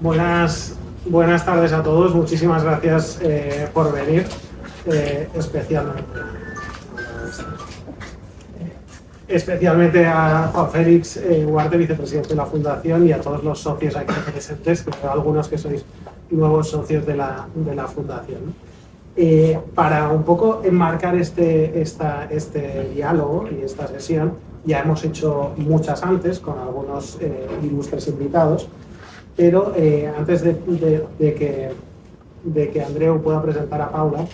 Buenas tardes a todos, muchísimas gracias por venir, especialmente a Juan Félix Huarte, vicepresidente de la Fundación, y a todos los socios aquí presentes, que son algunos que sois nuevos socios de la Fundación. Para un poco enmarcar este diálogo y esta sesión, ya hemos hecho muchas antes con algunos ilustres invitados, pero antes de que Andreu pueda presentar a Paula,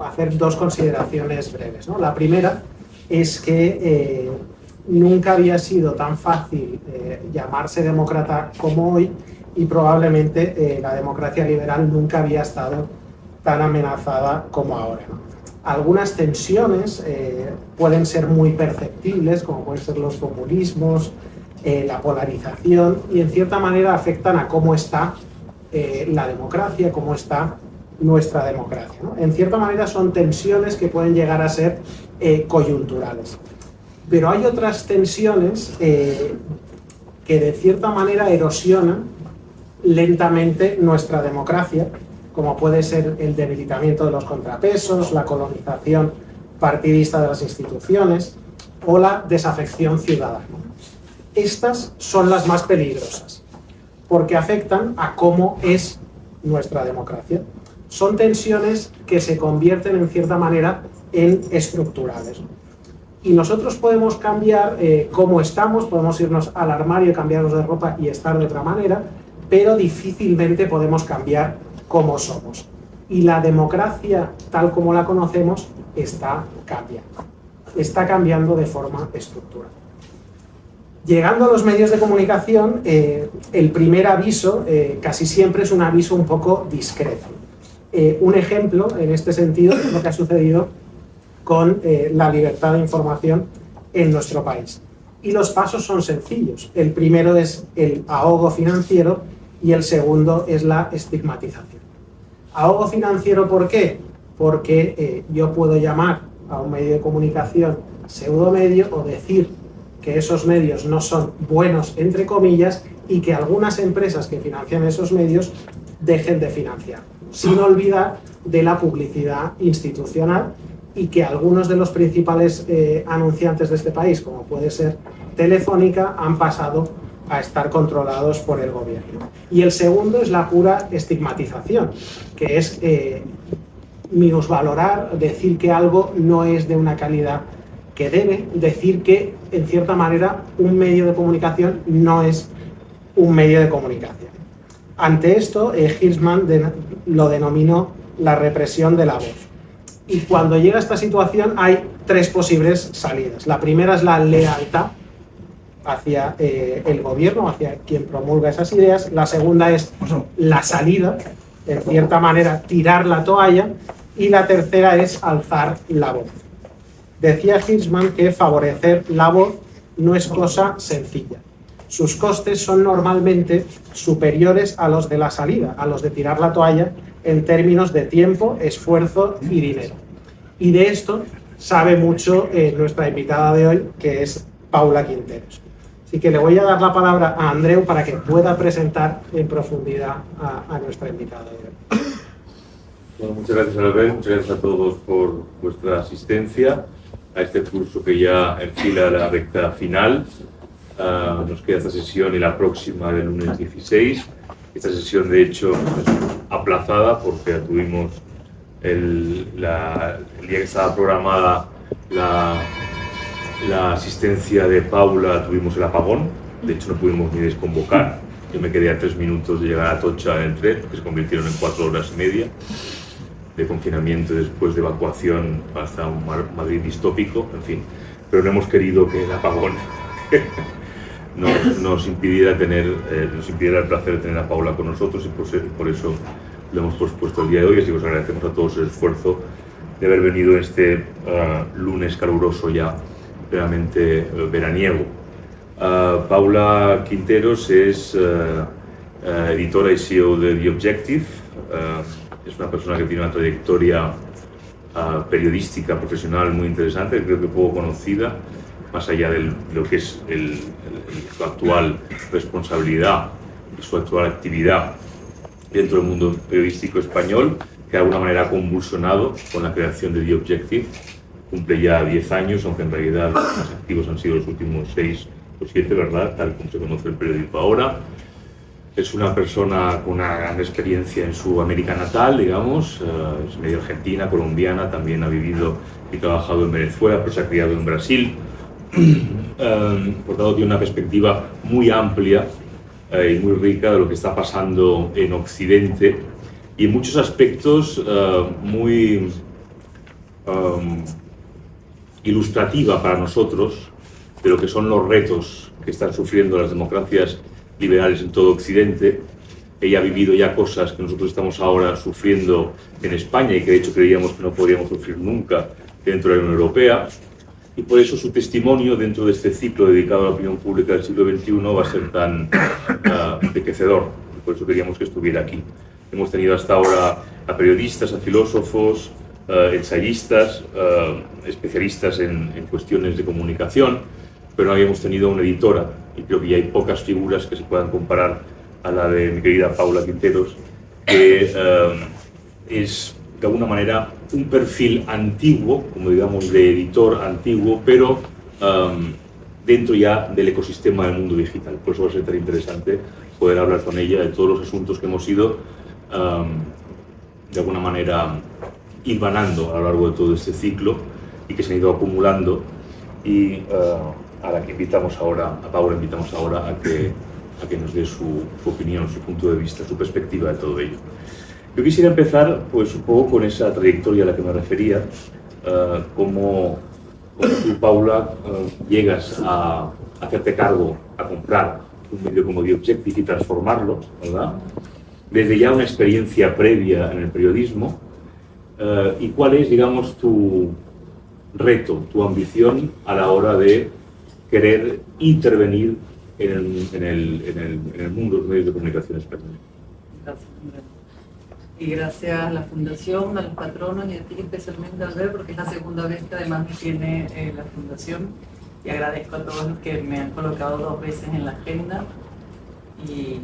hacer dos consideraciones breves, ¿no? La primera es que nunca había sido tan fácil llamarse demócrata como hoy, y probablemente la democracia liberal nunca había estado tan amenazada como ahora, ¿no? Algunas tensiones pueden ser muy perceptibles, como pueden ser los populismos, la polarización, y en cierta manera afectan a cómo está la democracia, cómo está nuestra democracia, ¿no? En cierta manera son tensiones que pueden llegar a ser coyunturales. Pero hay otras tensiones que de cierta manera erosionan lentamente nuestra democracia, como puede ser el debilitamiento de los contrapesos, la colonización partidista de las instituciones o la desafección ciudadana. Estas son las más peligrosas, porque afectan a cómo es nuestra democracia. Son tensiones que se convierten en cierta manera en estructurales. Y nosotros podemos cambiar cómo estamos, podemos irnos al armario, cambiarnos de ropa y estar de otra manera, pero difícilmente podemos cambiar cómo somos. Y la democracia, tal como la conocemos, está cambiando de forma estructural. Llegando a los medios de comunicación, el primer aviso casi siempre es un aviso un poco discreto. Un ejemplo en este sentido es lo que ha sucedido con la libertad de información en nuestro país. Y los pasos son sencillos. El primero es el ahogo financiero y el segundo es la estigmatización. Ahogo financiero, ¿por qué? Porque yo puedo llamar a un medio de comunicación pseudomedio o decir que esos medios no son buenos, entre comillas, y que algunas empresas que financian esos medios dejen de financiar, sin olvidar de la publicidad institucional, y que algunos de los principales anunciantes de este país, como puede ser Telefónica, han pasado a estar controlados por el gobierno. Y el segundo es la pura estigmatización, que es minusvalorar, decir que algo no es de una calidad que debe, decir que, en cierta manera, un medio de comunicación no es un medio de comunicación. Ante esto, Hirschman lo denominó la represión de la voz. Y cuando llega a esta situación hay tres posibles salidas. La primera es la lealtad hacia el gobierno, hacia quien promulga esas ideas. La segunda es la salida, en cierta manera tirar la toalla. Y la tercera es alzar la voz. Decía Hirschman que favorecer la voz no es cosa sencilla. Sus costes son normalmente superiores a los de la salida, a los de tirar la toalla, en términos de tiempo, esfuerzo y dinero. Y de esto sabe mucho nuestra invitada de hoy, que es Paula Quinteros. Así que le voy a dar la palabra a Andreu para que pueda presentar en profundidad a nuestra invitada de hoy. Bueno, muchas gracias, Albert. Muchas gracias a todos por vuestra asistencia a este curso que ya enfila la recta final. Nos queda esta sesión y la próxima del lunes 16. Esta sesión, de hecho, es aplazada porque tuvimos el día que estaba programada la asistencia de Paula, tuvimos el apagón. De hecho, no pudimos ni desconvocar. Yo me quedé a 3 minutos de llegar a Atocha en tren, que se convirtieron en 4 horas y media de confinamiento después de evacuación hasta un Madrid distópico, en fin. Pero no hemos querido que el apagón nos impidiera el placer de tener a Paula con nosotros, y por eso lo hemos pospuesto el día de hoy. Así que os agradecemos a todos el esfuerzo de haber venido este lunes caluroso ya realmente veraniego. Paula Quinteros es editora y CEO de The Objective. Es una persona que tiene una trayectoria periodística profesional muy interesante, creo que poco conocida, más allá de lo que es su actual responsabilidad y su actual actividad dentro del mundo periodístico español, que de alguna manera ha convulsionado con la creación de The Objective. Cumple ya 10 años, aunque en realidad los más activos han sido los últimos 6 o 7, ¿verdad? Tal como se conoce el periódico ahora. Es una persona con una gran experiencia en su América natal, digamos, es medio argentina, colombiana, también ha vivido y trabajado en Venezuela, pero se ha criado en Brasil. Por tanto, tiene una perspectiva muy amplia y muy rica de lo que está pasando en Occidente y en muchos aspectos muy ilustrativa para nosotros de lo que son los retos que están sufriendo las democracias liberales en todo Occidente. Ella ha vivido ya cosas que nosotros estamos ahora sufriendo en España y que de hecho creíamos que no podríamos sufrir nunca dentro de la Unión Europea, y por eso su testimonio dentro de este ciclo dedicado a la opinión pública del siglo XXI va a ser tan enriquecedor, y por eso queríamos que estuviera aquí. Hemos tenido hasta ahora a periodistas, a filósofos, ensayistas, especialistas en cuestiones de comunicación, pero no habíamos tenido una editora, y creo que ya hay pocas figuras que se puedan comparar a la de mi querida Paula Quinteros, que es de alguna manera un perfil antiguo, como digamos de editor antiguo, pero dentro ya del ecosistema del mundo digital. Por eso va a ser tan interesante poder hablar con ella de todos los asuntos que hemos ido de alguna manera hilvanando a lo largo de todo este ciclo y que se han ido acumulando, y a la que invitamos ahora, a Paula invitamos ahora a que nos dé su opinión, su punto de vista, su perspectiva de todo ello. Yo quisiera empezar pues un poco con esa trayectoria a la que me refería, cómo tú, Paula, llegas a hacerte cargo, a comprar un medio como The Objective y transformarlo, ¿verdad? Desde ya una experiencia previa en el periodismo, y cuál es, digamos, tu reto, tu ambición a la hora de querer intervenir en el mundo de los medios de comunicación españoles. Gracias, Andrés. Y gracias a la Fundación, a los patronos y a ti especialmente, Albert, porque es la segunda vez que además me tiene la Fundación, y agradezco a todos los que me han colocado 2 veces en la agenda y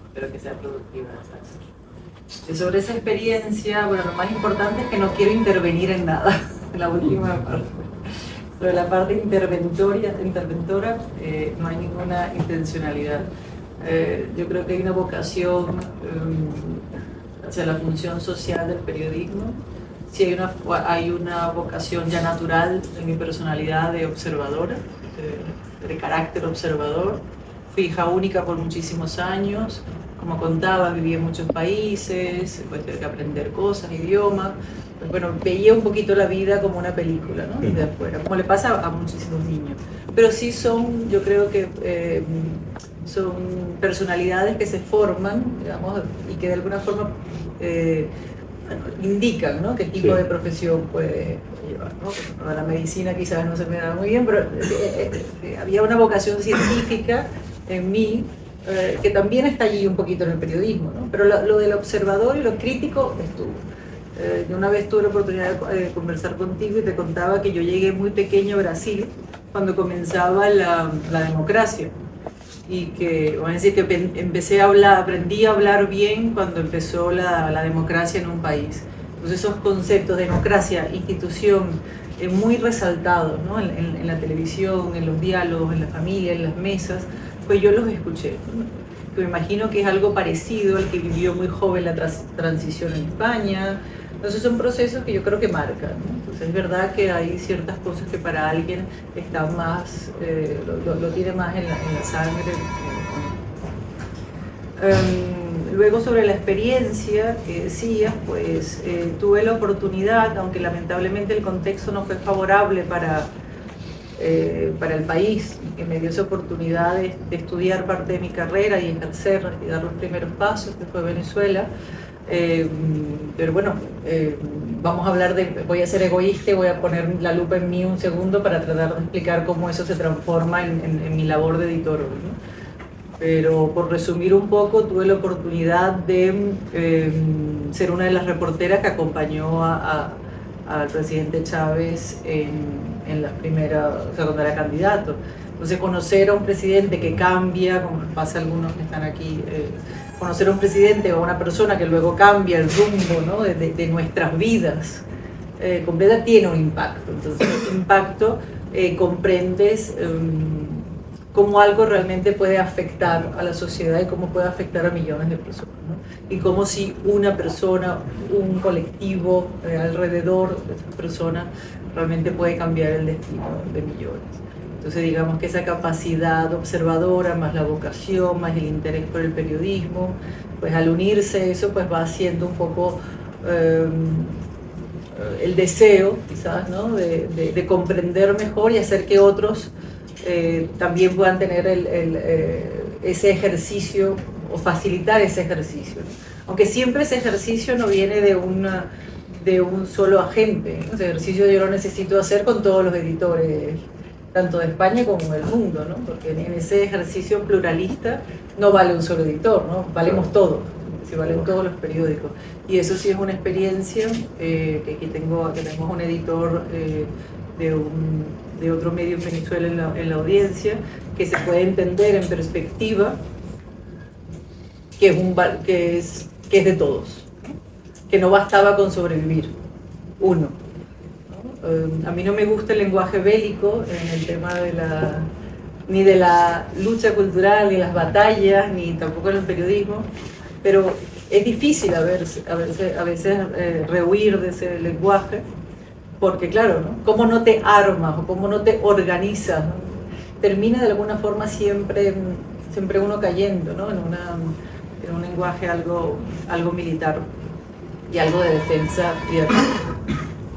espero que sea productiva. Y sobre esa experiencia, bueno, lo más importante es que no quiero intervenir en nada, en la última parte. Sobre la parte interventora no hay ninguna intencionalidad. Yo creo que hay una vocación hacia la función social del periodismo. Sí hay una vocación ya natural en mi personalidad de observadora, de carácter observador. Fui hija única por muchísimos años. Como contaba, viví en muchos países, pues tuve que aprender cosas, idiomas. Pues bueno, veía un poquito la vida como una película, ¿no? Desde afuera, como le pasa a muchísimos niños. Pero sí son, yo creo que son personalidades que se forman, digamos, y que de alguna forma bueno, indican, ¿no?, qué tipo de profesión puede llevar, ¿no? A la medicina quizás no se me da muy bien, pero había una vocación científica en mí, que también está allí un poquito en el periodismo, ¿no? Pero lo del observador y lo crítico estuvo. Yo una vez tuve la oportunidad de conversar contigo y te contaba que yo llegué muy pequeño a Brasil cuando comenzaba la democracia, y que, vamos a decir, que aprendí a hablar bien cuando empezó la democracia en un país. Entonces esos conceptos de democracia, institución, muy resaltados, ¿no?, en la televisión, en los diálogos, en la familia, en las mesas, pues yo los escuché. Me imagino que es algo parecido al que vivió muy joven la transición en España. Entonces son procesos que yo creo que marcan, ¿no? Entonces es verdad que hay ciertas cosas que para alguien están más, lo tiene más en la sangre. Luego sobre la experiencia que decías, pues tuve la oportunidad, aunque lamentablemente el contexto no fue favorable para el país, que me dio esa oportunidad de estudiar parte de mi carrera y ejercer y dar los primeros pasos, que fue Venezuela. Pero bueno, vamos a hablar voy a ser egoísta y voy a poner la lupa en mí un segundo para tratar de explicar cómo eso se transforma en mi labor de editor, ¿no? Pero por resumir un poco, tuve la oportunidad de ser una de las reporteras que acompañó a al presidente Chávez en las primeras, o sea, cuando era candidato. Entonces, conocer a un presidente que cambia, como pasa a algunos que están aquí, conocer a un presidente o a una persona que luego cambia el rumbo, ¿no?, de nuestras vidas completa, tiene un impacto. Entonces, ese impacto comprendes cómo algo realmente puede afectar a la sociedad y cómo puede afectar a millones de personas, ¿no? Y cómo si una persona, un colectivo alrededor de esa persona realmente puede cambiar el destino de millones. Entonces, digamos que esa capacidad observadora, más la vocación, más el interés por el periodismo, pues al unirse eso, pues va haciendo un poco el deseo, quizás, ¿no?, de comprender mejor y hacer que otros también puedan tener ese ejercicio o facilitar ese ejercicio, ¿no? Aunque siempre ese ejercicio no viene de un solo agente, ¿no? Ese ejercicio yo lo necesito hacer con todos los editores, tanto de España como del mundo, ¿no? Porque en ese ejercicio pluralista no vale un solo editor, ¿no? Valemos todos, si valen todos los periódicos. Y eso sí es una experiencia, que aquí tenemos un editor de otro medio en Venezuela en la audiencia, que se puede entender en perspectiva, que es de todos, ¿no? Que no bastaba con sobrevivir, uno. A mí no me gusta el lenguaje bélico en el tema ni de la lucha cultural, ni las batallas, ni tampoco en el periodismo, pero es difícil a veces rehuir de ese lenguaje, porque claro, ¿no?, cómo no te armas o cómo no te organizas, ¿no?, termina de alguna forma siempre uno cayendo, ¿no?, en un lenguaje algo militar y algo de defensa y de ataque.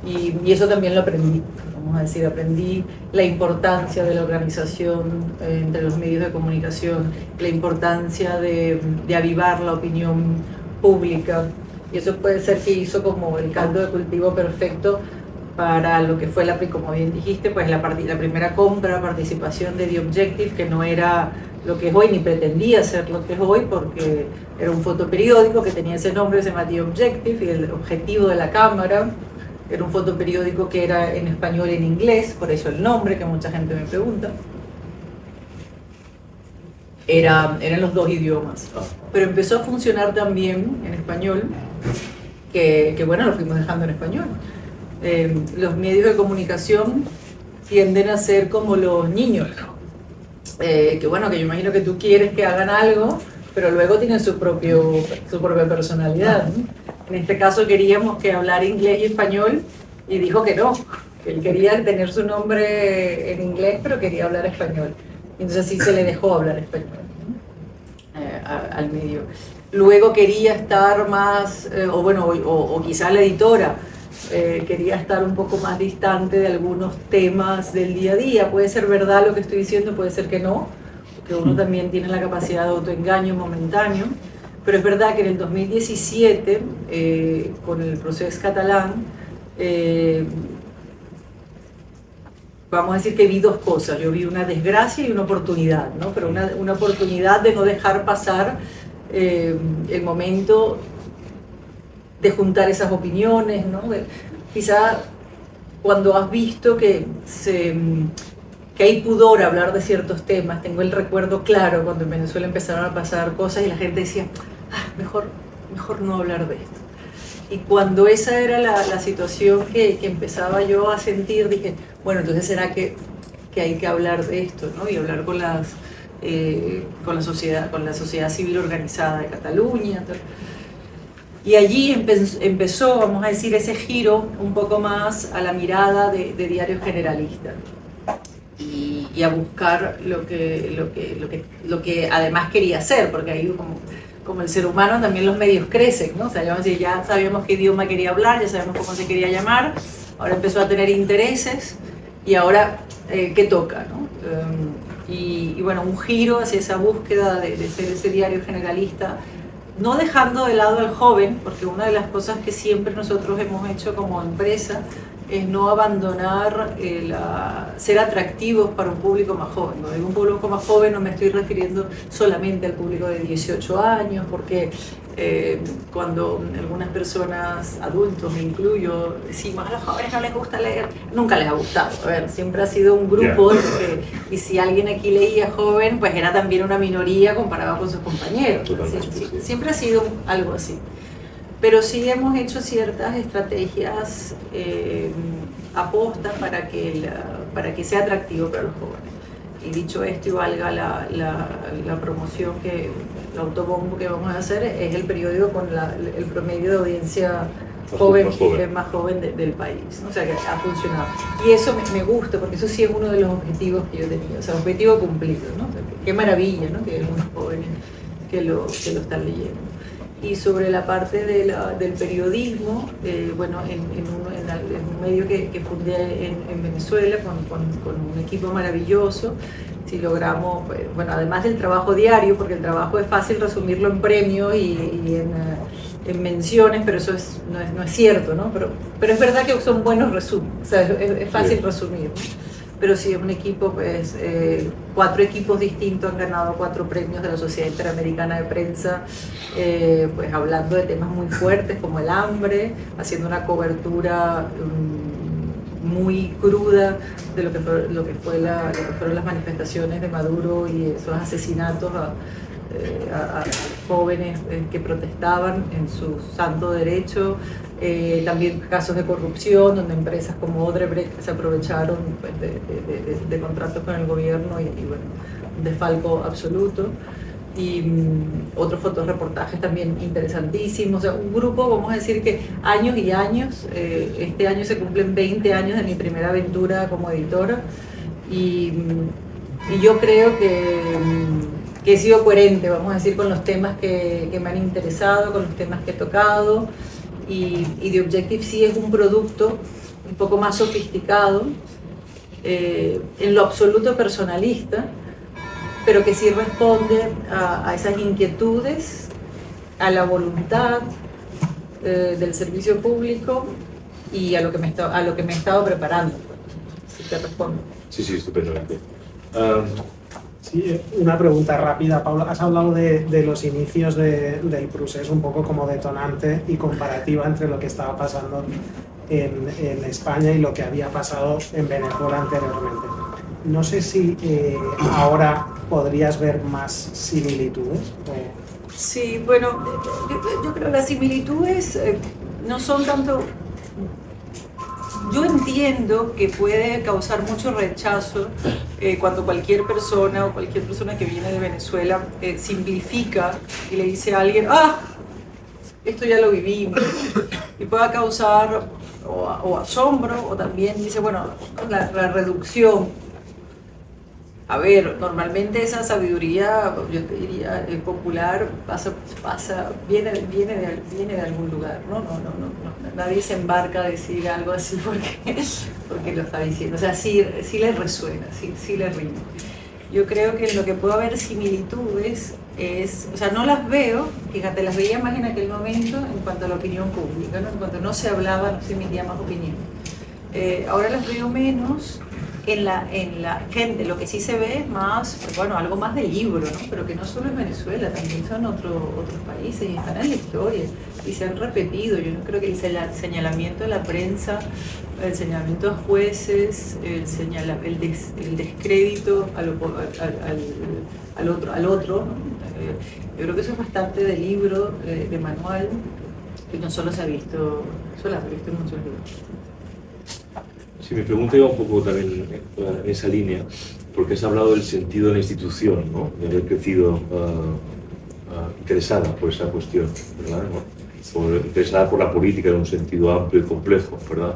Y eso también lo aprendí, vamos a decir, aprendí la importancia de la organización entre los medios de comunicación, la importancia de avivar la opinión pública, y eso puede ser que hizo como el caldo de cultivo perfecto para lo que fue, como bien dijiste, pues la primera participación de The Objective, que no era lo que es hoy, ni pretendía ser lo que es hoy, porque era un fotoperiódico que tenía ese nombre, se llama The Objective, y el objetivo de la cámara. Era un fotoperiódico que era en español y en inglés, por eso el nombre, que mucha gente me pregunta. Eran los dos idiomas. Pero empezó a funcionar también en español, que bueno, lo fuimos dejando en español. Los medios de comunicación tienden a ser como los niños, que bueno, que yo imagino que tú quieres que hagan algo, pero luego tienen su propia personalidad, ¿no? En este caso queríamos que hablara inglés y español, y dijo que no, que él quería tener su nombre en inglés, pero quería hablar español. Entonces así se le dejó hablar español, ¿no?, al medio. Luego quería estar más, o quizá la editora quería estar un poco más distante de algunos temas del día a día. Puede ser verdad lo que estoy diciendo, puede ser que no, porque uno también tiene la capacidad de autoengaño momentáneo. Pero es verdad que en el 2017, con el proceso catalán, vamos a decir que vi dos cosas. Yo vi una desgracia y una oportunidad, ¿no? Pero una oportunidad de no dejar pasar el momento de juntar esas opiniones, ¿no? Quizá cuando has visto que hay pudor a hablar de ciertos temas. Tengo el recuerdo claro cuando en Venezuela empezaron a pasar cosas y la gente decía, mejor no hablar de esto. Y cuando esa era la situación que empezaba yo a sentir, dije, bueno, entonces será que hay que hablar de esto, ¿no? Y hablar con la sociedad civil organizada de Cataluña. Y allí empezó, vamos a decir, ese giro un poco más a la mirada de diario generalista. Y a buscar lo que además quería hacer, porque ahí como el ser humano también los medios crecen, ¿no? O sea, ya sabíamos qué idioma quería hablar, ya sabemos cómo se quería llamar, ahora empezó a tener intereses y ahora qué toca, ¿no? Y bueno, un giro hacia esa búsqueda de ser ese diario generalista, no dejando de lado al joven, porque una de las cosas que siempre nosotros hemos hecho como empresa es no abandonar ser atractivos para un público más joven. Cuando digo un público más joven no me estoy refiriendo solamente al público de 18 años, porque Cuando algunas personas, adultos me incluyo, decimos a los jóvenes no les gusta leer, nunca les ha gustado. A ver, siempre ha sido un grupo, y si alguien aquí leía joven, pues era también una minoría comparado con sus compañeros. Siempre ha sido algo así. Pero sí hemos hecho ciertas estrategias apostas para que sea atractivo para los jóvenes. Y dicho esto, y valga la promoción, el autobombo que vamos a hacer, es el periódico con el promedio de audiencia más joven del país, ¿no? O sea que ha funcionado. Y eso me gusta, porque eso sí es uno de los objetivos que yo tenía, o sea, objetivo cumplido, ¿no? O sea, qué maravilla, ¿no? Que hay algunos jóvenes que lo están leyendo. Y sobre la parte del periodismo, bueno, en un medio que fundé en Venezuela con un equipo maravilloso, si logramos, bueno, además del trabajo diario, porque el trabajo es fácil resumirlo en premios y en menciones, pero eso no es cierto, ¿no? Pero es verdad que son buenos resúmenes, o sea, es fácil resumir, ¿no? Pero sí, es un equipo, pues 4 equipos distintos han ganado 4 premios de la Sociedad Interamericana de Prensa, pues hablando de temas muy fuertes como el hambre, haciendo una cobertura muy cruda de lo que fueron las manifestaciones de Maduro y esos asesinatos a jóvenes que protestaban en su santo derecho, también casos de corrupción donde empresas como Odebrecht se aprovecharon, pues, de contratos con el gobierno y bueno, un desfalco absoluto, y otros fotoreportajes también interesantísimos, o sea, un grupo, vamos a decir que años y años, este año se cumplen 20 años de mi primera aventura como editora, y yo creo que he sido coherente, vamos a decir, con los temas que me han interesado, con los temas que he tocado, y The Objective es un producto un poco más sofisticado, en lo absoluto personalista, pero que sí responde a esas inquietudes, a la voluntad del servicio público y a lo que me he estado preparando. Si te respondo. Sí, estupendamente. Sí, una pregunta rápida, Paula. Has hablado de los inicios del Prusés un poco como detonante y comparativa entre lo que estaba pasando en España y lo que había pasado en Venezuela anteriormente. No sé si ahora podrías ver más similitudes. Sí, bueno, yo creo que las similitudes no son tanto... Yo entiendo que puede causar mucho rechazo cuando cualquier persona que viene de Venezuela simplifica y le dice a alguien, esto ya lo vivimos, y pueda causar o asombro, o también dice, bueno, la reducción. A ver, normalmente esa sabiduría, yo te diría, popular, viene de algún lugar, ¿no? Nadie se embarca a decir algo así porque lo está diciendo. O sea, sí le resuena, sí le rima. Yo creo que en lo que puede haber similitudes o sea, no las veo, fíjate, las veía más en aquel momento en cuanto a la opinión pública, ¿no? En cuanto no se hablaba, no se emitía más opinión. Ahora las veo menos. En la gente, lo que sí se ve es más, bueno, algo más de libro, ¿no? Pero que no solo es Venezuela, también son otros países y están en la historia y se han repetido. Yo no creo que el señalamiento de la prensa, el señalamiento a jueces, el descrédito al otro, ¿no? Yo creo que eso es bastante de libro, de manual, que no solo se ha visto, solo se ha visto en muchos libros. Sí, mi pregunta iba un poco también en esa línea, porque has hablado del sentido de la institución, ¿no? De haber crecido interesada por esa cuestión, ¿verdad? ¿No? Interesada por la política en un sentido amplio y complejo, ¿verdad?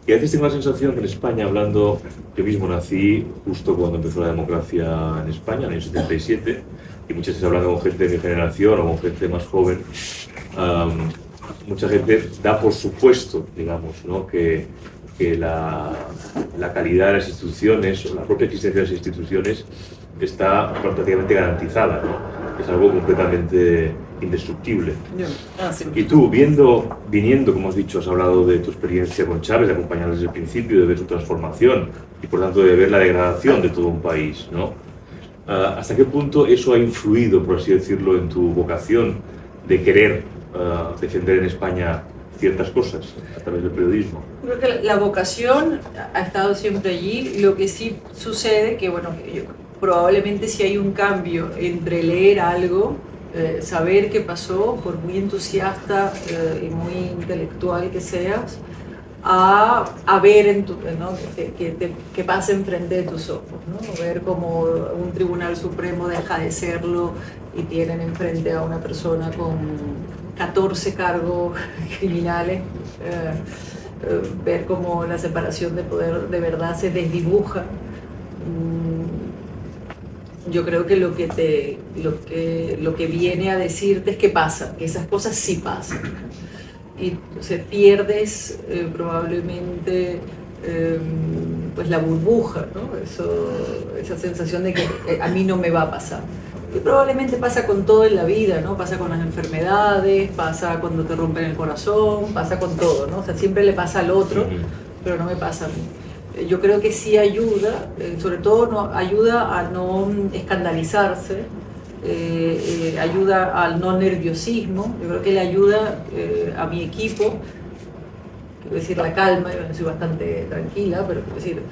Y a veces tengo la sensación que en España, hablando, yo mismo nací justo cuando empezó la democracia en España, en el año 77, y muchas veces hablando con gente de mi generación o con gente más joven, mucha gente da por supuesto, digamos, ¿no? que la calidad de las instituciones o la propia existencia de las instituciones está prácticamente garantizada, ¿no? Es algo completamente indestructible. Y tú, viniendo, como has dicho, has hablado de tu experiencia con Chávez, de acompañar desde el principio, de ver su transformación y por tanto de ver la degradación de todo un país, ¿no? ¿Hasta qué punto eso ha influido, por así decirlo, en tu vocación de querer defender en España ciertas cosas a través del periodismo? Creo que la vocación ha estado siempre allí. Lo que sí sucede que, bueno, probablemente si hay un cambio entre leer algo, saber qué pasó, por muy entusiasta y muy intelectual que seas, a ver ¿no? que pasa enfrente de tus ojos, ¿no? Ver como un tribunal supremo deja de serlo y tienen enfrente a una persona con 14 cargos criminales, ver cómo la separación de poder de verdad se desdibuja. Yo creo que lo que viene a decirte es que pasa, que esas cosas sí pasan. Y entonces pierdes probablemente pues la burbuja, ¿no? Esa sensación de que a mí no me va a pasar. Que probablemente pasa con todo en la vida, ¿no? Pasa con las enfermedades, pasa cuando te rompen el corazón, pasa con todo, ¿no? O sea, siempre le pasa al otro, pero no me pasa a mí. Yo creo que sí ayuda, sobre todo ayuda a no escandalizarse, ayuda al no nerviosismo. Yo creo que le ayuda a mi equipo, quiero decir, la calma. Yo soy bastante tranquila, pero quiero decir,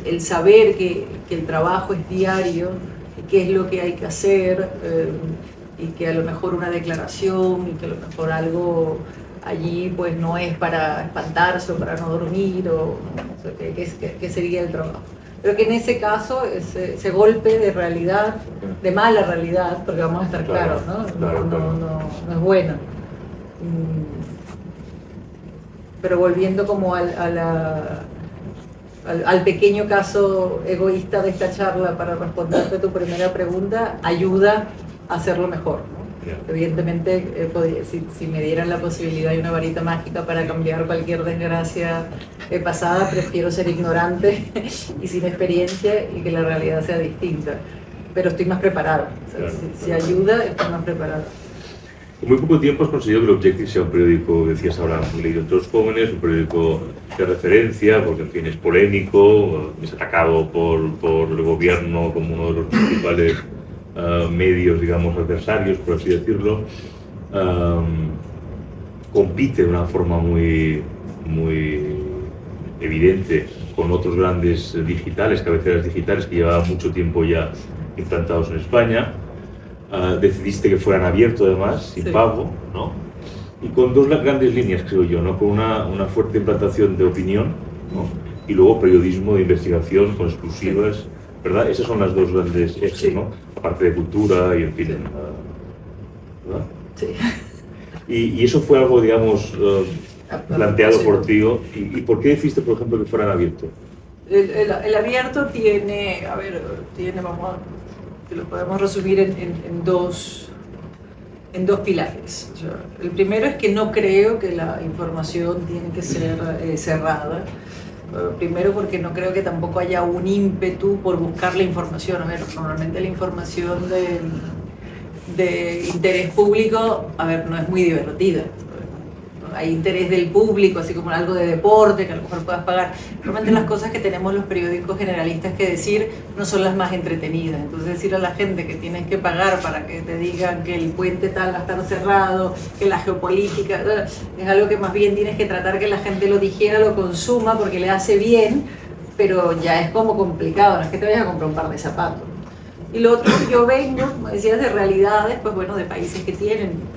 el saber que el trabajo es diario, qué es lo que hay que hacer, y que a lo mejor una declaración y que a lo mejor algo allí pues no es para espantarse o para no dormir, o sea, que sería el trabajo. Creo que en ese caso, ese golpe de realidad, de mala realidad, porque vamos a estar claros, ¿no? No es bueno. Pero volviendo como al pequeño caso egoísta de esta charla, para responderte a tu primera pregunta, ayuda a hacerlo mejor, ¿no? Evidentemente, si me dieran la posibilidad y una varita mágica para cambiar cualquier desgracia pasada, prefiero ser ignorante y sin experiencia y que la realidad sea distinta. Pero estoy más preparado. O sea, si ayuda, estoy más preparado. En muy poco tiempo has conseguido que el Objective sea un periódico, decías ahora, muy leído entre los jóvenes, un periódico de referencia, porque en fin es polémico, es atacado por el gobierno como uno de los principales medios, digamos, adversarios, por así decirlo. Compite de una forma muy evidente con otros grandes digitales, cabeceras digitales que llevaban mucho tiempo ya implantados en España. Decidiste que fueran abiertos además, sin pago, ¿no? Y con dos grandes líneas, creo yo, ¿no? Con una fuerte implantación de opinión, ¿no? Y luego periodismo de investigación con exclusivas, ¿verdad? Esas son las dos grandes ejes, ¿no? Aparte de cultura y en fin, ¿verdad? Sí. Y eso fue algo, digamos, planteado por ti. ¿Y por qué decidiste, por ejemplo, que fueran abiertos? El abierto tiene, que lo podemos resumir en dos pilares. O sea, el primero es que no creo que la información tiene que ser cerrada. Primero porque no creo que tampoco haya un ímpetu por buscar la información. A ver, normalmente la información de interés público, no es muy divertida. Hay interés del público, así como algo de deporte, que a lo mejor puedas pagar. Realmente las cosas que tenemos los periódicos generalistas que decir no son las más entretenidas. Entonces decir a la gente que tienes que pagar para que te digan que el puente tal va a estar cerrado, que la geopolítica, es algo que más bien tienes que tratar que la gente lo digiera, lo consuma, porque le hace bien, pero ya es como complicado, no es que te vayas a comprar un par de zapatos. Y lo otro, yo vengo, como decías, de realidades, pues bueno, de países que tienen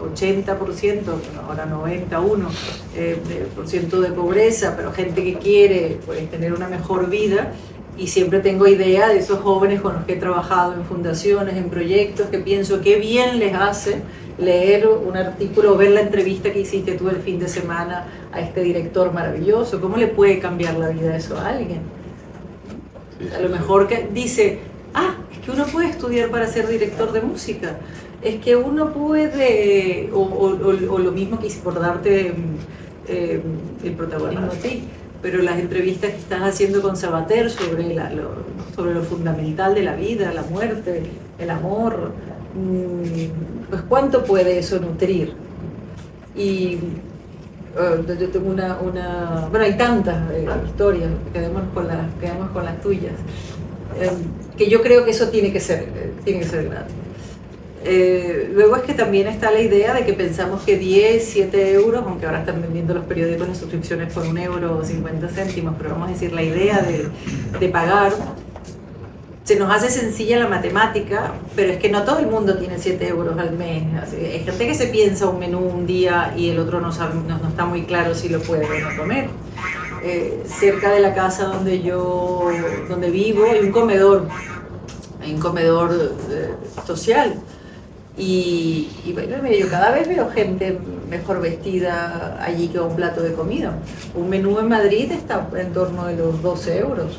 80%, ahora 91% de pobreza, pero gente que quiere pues, tener una mejor vida, y siempre tengo idea de esos jóvenes con los que he trabajado en fundaciones, en proyectos, que pienso que bien les hace leer un artículo o ver la entrevista que hiciste tú el fin de semana a este director maravilloso. ¿Cómo le puede cambiar la vida eso a alguien? A lo mejor que dice, es que uno puede estudiar para ser director de música, es que uno puede, o lo mismo que hice por darte el protagonismo a ti, pero las entrevistas que estás haciendo con Sabater sobre lo fundamental de la vida, la muerte, el amor, pues cuánto puede eso nutrir. Y yo tengo bueno, hay tantas historias, quedémonos con las tuyas, que yo creo que eso tiene que ser gratis. Luego es que también está la idea de que pensamos que 10, 7 euros, aunque ahora están vendiendo los periódicos las suscripciones por 1 euro o 50 céntimos, pero vamos a decir, la idea de pagar, se nos hace sencilla la matemática, pero es que no todo el mundo tiene 7 euros al mes. Hay gente que se piensa un menú un día y el otro no está muy claro si lo puede o no comer. Cerca de la casa donde vivo hay un comedor social. Y bueno, yo cada vez veo gente mejor vestida allí que un plato de comida. Un menú en Madrid está en torno a los 12 euros.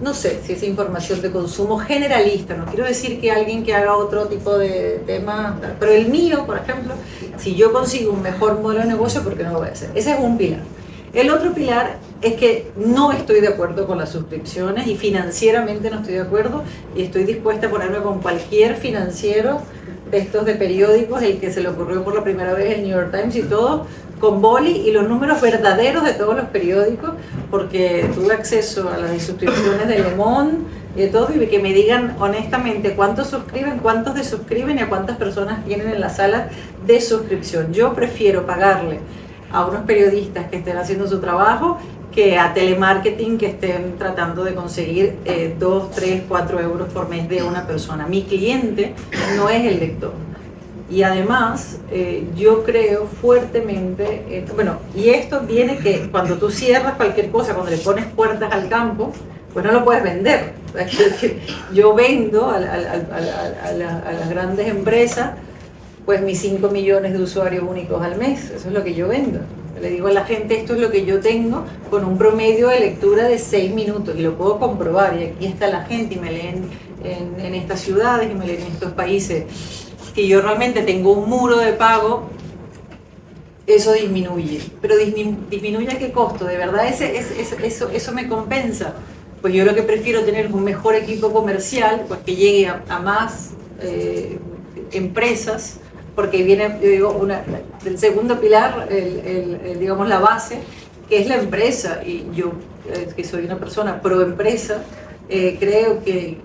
No sé si es información de consumo generalista, no quiero decir que alguien que haga otro tipo de tema, pero el mío, por ejemplo, si yo consigo un mejor modelo de negocio, ¿por qué no lo voy a hacer? Ese es un pilar. El otro pilar es que no estoy de acuerdo con las suscripciones y financieramente no estoy de acuerdo y estoy dispuesta a ponerme con cualquier financiero de estos de periódicos, el que se le ocurrió por la primera vez el New York Times y todo, con boli y los números verdaderos de todos los periódicos, porque tuve acceso a las suscripciones de Le Monde y de todo, y que me digan honestamente cuántos suscriben, cuántos desuscriben y a cuántas personas tienen en la sala de suscripción. Yo prefiero pagarle a unos periodistas que estén haciendo su trabajo que a telemarketing que estén tratando de conseguir 2, 3, 4 euros por mes de una persona. Mi cliente no es el lector. Y además, yo creo fuertemente, bueno, y esto viene que cuando tú cierras cualquier cosa, cuando le pones puertas al campo, pues no lo puedes vender. Es decir, yo vendo a las grandes empresas pues mis 5 millones de usuarios únicos al mes, eso es lo que yo vendo. Le digo a la gente, esto es lo que yo tengo con un promedio de lectura de 6 minutos y lo puedo comprobar, y aquí está la gente y me leen en estas ciudades y me leen en estos países, que yo realmente tengo un muro de pago. Eso disminuye, pero disminuye a qué costo, de verdad eso me compensa. Pues yo lo que prefiero tener un mejor equipo comercial, pues que llegue a más empresas, porque viene, yo digo, del segundo pilar, digamos la base, que es la empresa, y yo que soy una persona pro empresa, creo que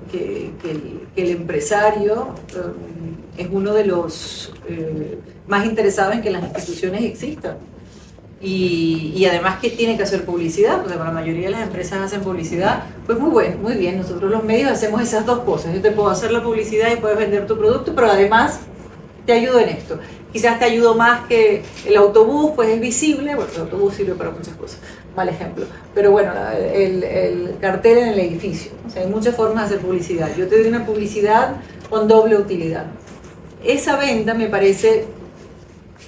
el empresario es uno de los más interesados en que las instituciones existan. Y además que tiene que hacer publicidad, porque la mayoría de las empresas hacen publicidad, pues muy bueno, muy bien, nosotros los medios hacemos esas dos cosas. Yo te puedo hacer la publicidad y puedes vender tu producto, pero además te ayudo en esto. Quizás te ayudo más que el autobús, pues es visible, bueno, el autobús sirve para muchas cosas, mal ejemplo, pero bueno, el cartel en el edificio, o sea, hay muchas formas de hacer publicidad. Yo te doy una publicidad con doble utilidad. Esa venta me parece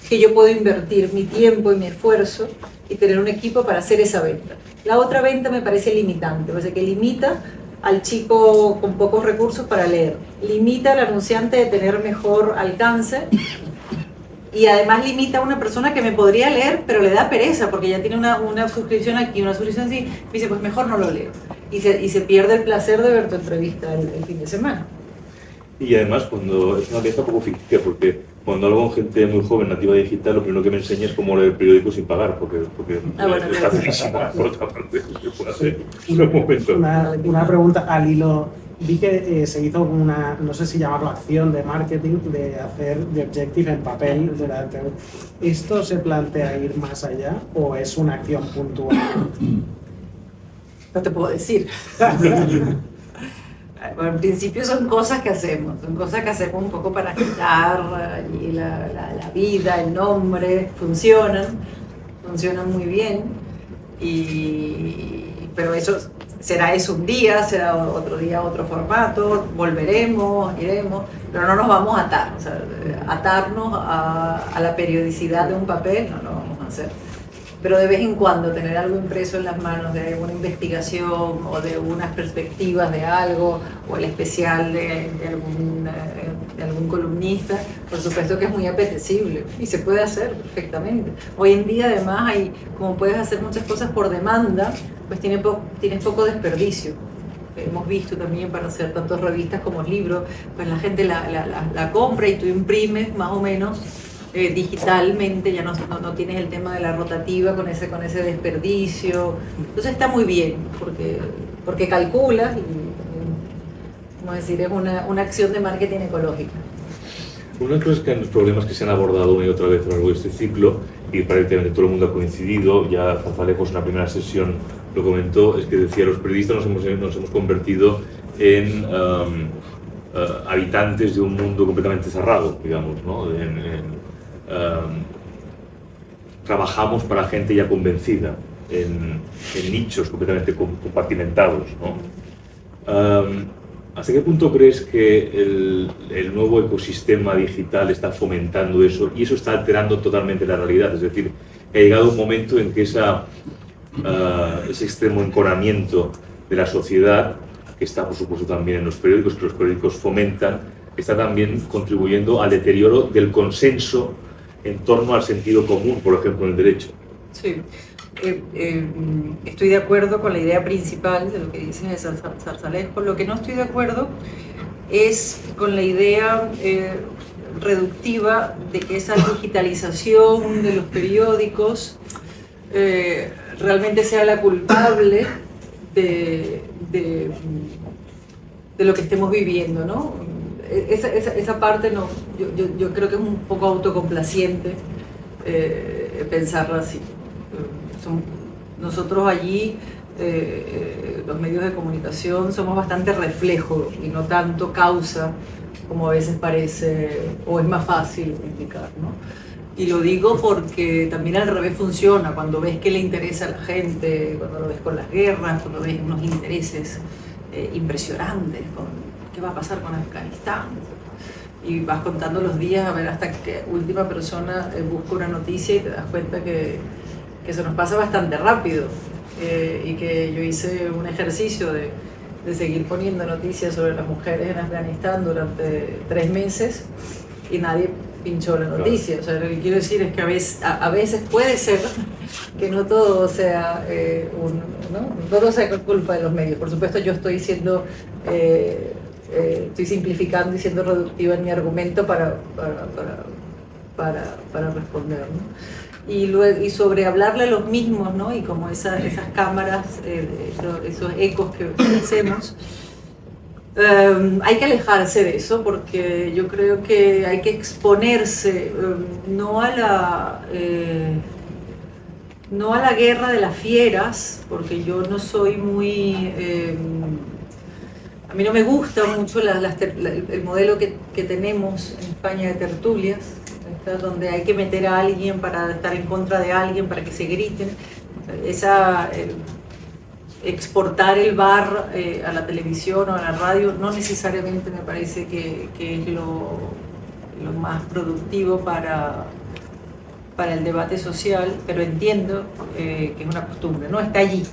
que yo puedo invertir mi tiempo y mi esfuerzo y tener un equipo para hacer esa venta. La otra venta me parece limitante, o sea, que limita al chico con pocos recursos para leer, limita al anunciante de tener mejor alcance y además limita a una persona que me podría leer pero le da pereza porque ya tiene una suscripción aquí, una suscripción así, me dice pues mejor no lo leo y se pierde el placer de ver tu entrevista el fin de semana. Y además cuando es una pieza poco ficticia, porque cuando hablo con gente muy joven, nativa digital, lo primero que me enseña es cómo leer el periódico sin pagar, porque bueno, es facilísimo, por otra parte, se puede hacer en un momento. Una pregunta al hilo. Vi que se hizo una, no sé si llamarlo acción de marketing, de hacer The Objective en papel. ¿Esto se plantea ir más allá o es una acción puntual? No te puedo decir. Bueno, en principio son cosas que hacemos un poco para quitar allí la vida, el nombre, funcionan muy bien, pero eso será eso un día, será otro día otro formato, volveremos, iremos, pero no nos vamos a atar, o sea, atarnos a la periodicidad de un papel, no lo vamos a hacer. Pero de vez en cuando tener algo impreso en las manos de alguna investigación o de unas perspectivas de algo o el especial de algún columnista, por supuesto que es muy apetecible y se puede hacer perfectamente. Hoy en día además como puedes hacer muchas cosas por demanda, pues tienes poco desperdicio. Hemos visto también para hacer tanto revistas como libros, pues la gente la compra y tú imprimes más o menos digitalmente, ya no tienes el tema de la rotativa con ese desperdicio. Entonces está muy bien porque calculas como decir, es una acción de marketing ecológica. Una de las cosas los problemas que se han abordado una y otra vez a lo largo de este ciclo, y prácticamente todo el mundo ha coincidido, ya Zarzalejos en la primera sesión lo comentó, es que decía, los periodistas nos hemos convertido en habitantes de un mundo completamente cerrado, digamos, ¿no? Trabajamos para gente ya convencida, en nichos completamente compartimentados, ¿no? ¿Hasta qué punto crees que el nuevo ecosistema digital está fomentando eso y eso está alterando totalmente la realidad? Es decir, ha llegado un momento en que ese extremo enconamiento de la sociedad, que está por supuesto también en los periódicos, que los periódicos fomentan, está también contribuyendo al deterioro del consenso en torno al sentido común, por ejemplo, en el derecho. Sí. Estoy de acuerdo con la idea principal de lo que dice Zarzalejos. Lo que no estoy de acuerdo es con la idea reductiva de que esa digitalización de los periódicos realmente sea la culpable de lo que estemos viviendo, ¿no? Esa parte no, yo creo que es un poco autocomplaciente pensarlo así. Nosotros allí, los medios de comunicación, somos bastante reflejo y no tanto causa, como a veces parece, o es más fácil indicar, ¿no? Y lo digo porque también al revés funciona, cuando ves que le interesa a la gente, cuando lo ves con las guerras, cuando ves unos intereses impresionantes, con qué va a pasar con Afganistán. Y vas contando los días a ver hasta qué última persona busca una noticia y te das cuenta que se nos pasa bastante rápido y que yo hice un ejercicio de seguir poniendo noticias sobre las mujeres en Afganistán durante 3 meses y nadie pinchó la noticia. O sea, lo que quiero decir es que a veces puede ser que no todo sea ¿no? Todo sea culpa de los medios. Por supuesto, yo estoy siendo estoy simplificando y siendo reductiva en mi argumento para responder, ¿no? Y sobre hablarle a los mismos, ¿no? Y como esas cámaras, esos ecos que hacemos, hay que alejarse de eso porque yo creo que hay que exponerse no a la guerra de las fieras, porque yo no soy muy... a mí no me gusta mucho el modelo que tenemos en España de tertulias, donde hay que meter a alguien para estar en contra de alguien, para que se griten. Exportar el bar a la televisión o a la radio no necesariamente me parece que es lo más productivo para el debate social, pero entiendo que es una costumbre, ¿no? Está allí.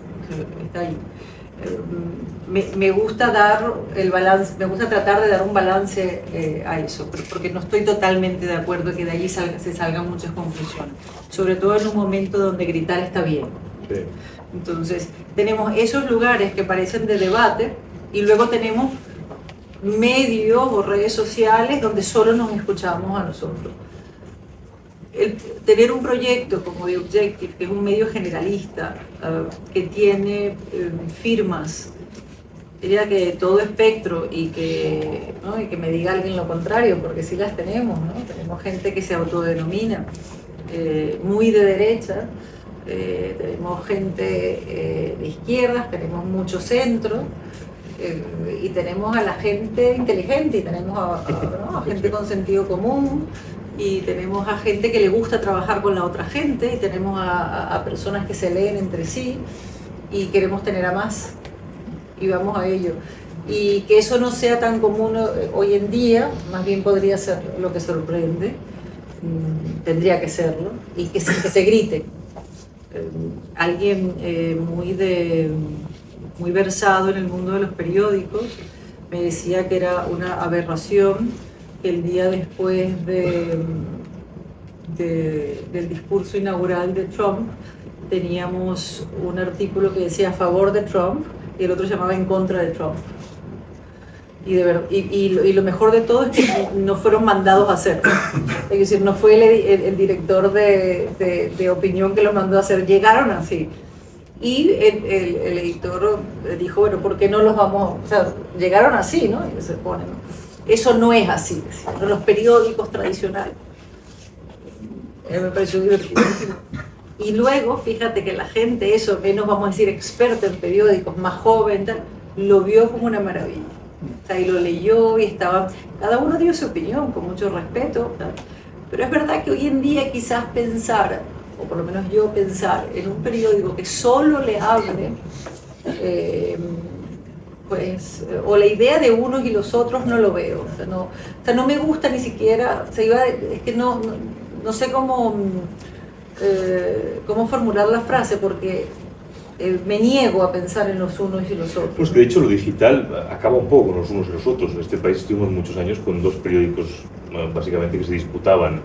Me gusta dar el balance, me gusta tratar de dar un balance a eso, porque no estoy totalmente de acuerdo que de allí se salgan muchas conclusiones, sobre todo en un momento donde gritar está bien. Sí. Entonces, tenemos esos lugares que parecen de debate y luego tenemos medios o redes sociales donde solo nos escuchamos a nosotros. Tener un proyecto como The Objective, que es un medio generalista, que tiene firmas, diría que de todo espectro y que me diga alguien lo contrario, porque sí las tenemos, ¿no? Tenemos gente que se autodenomina muy de derecha, tenemos gente de izquierdas, tenemos mucho centro, y tenemos a la gente inteligente y tenemos a gente con sentido común. Y tenemos a gente que le gusta trabajar con la otra gente, y tenemos a personas que se leen entre sí y queremos tener a más y vamos a ello. Y que eso no sea tan común hoy en día, más bien podría ser lo que sorprende, tendría que serlo, y que se grite. Alguien muy versado en el mundo de los periódicos me decía que era una aberración que el día después del discurso inaugural de Trump teníamos un artículo que decía a favor de Trump y el otro se llamaba en contra de Trump. Y lo mejor de todo es que no fueron mandados a hacer. Es decir, no fue el director de opinión que los mandó a hacer, llegaron así. Y el editor dijo, bueno, ¿por qué no los vamos? O sea, llegaron así, ¿no? Y se ponen, ¿no? Eso no es así, ¿no? Los periódicos tradicionales. Me pareció divertido. Y luego, fíjate que la gente, eso, menos vamos a decir experta en periódicos, más joven, tal, lo vio como una maravilla. O sea, y lo leyó y estaba, cada uno dio su opinión con mucho respeto, tal. Pero es verdad que hoy en día quizás pensar, o por lo menos yo pensar, en un periódico que solo le hable, pues, o la idea de unos y los otros no lo veo. O sea, no me gusta ni siquiera, es que no sé cómo formular la frase, porque me niego a pensar en los unos y los otros. Pues que de hecho lo digital acaba un poco con los unos y los otros. En este país estuvimos muchos años con dos periódicos básicamente que se disputaban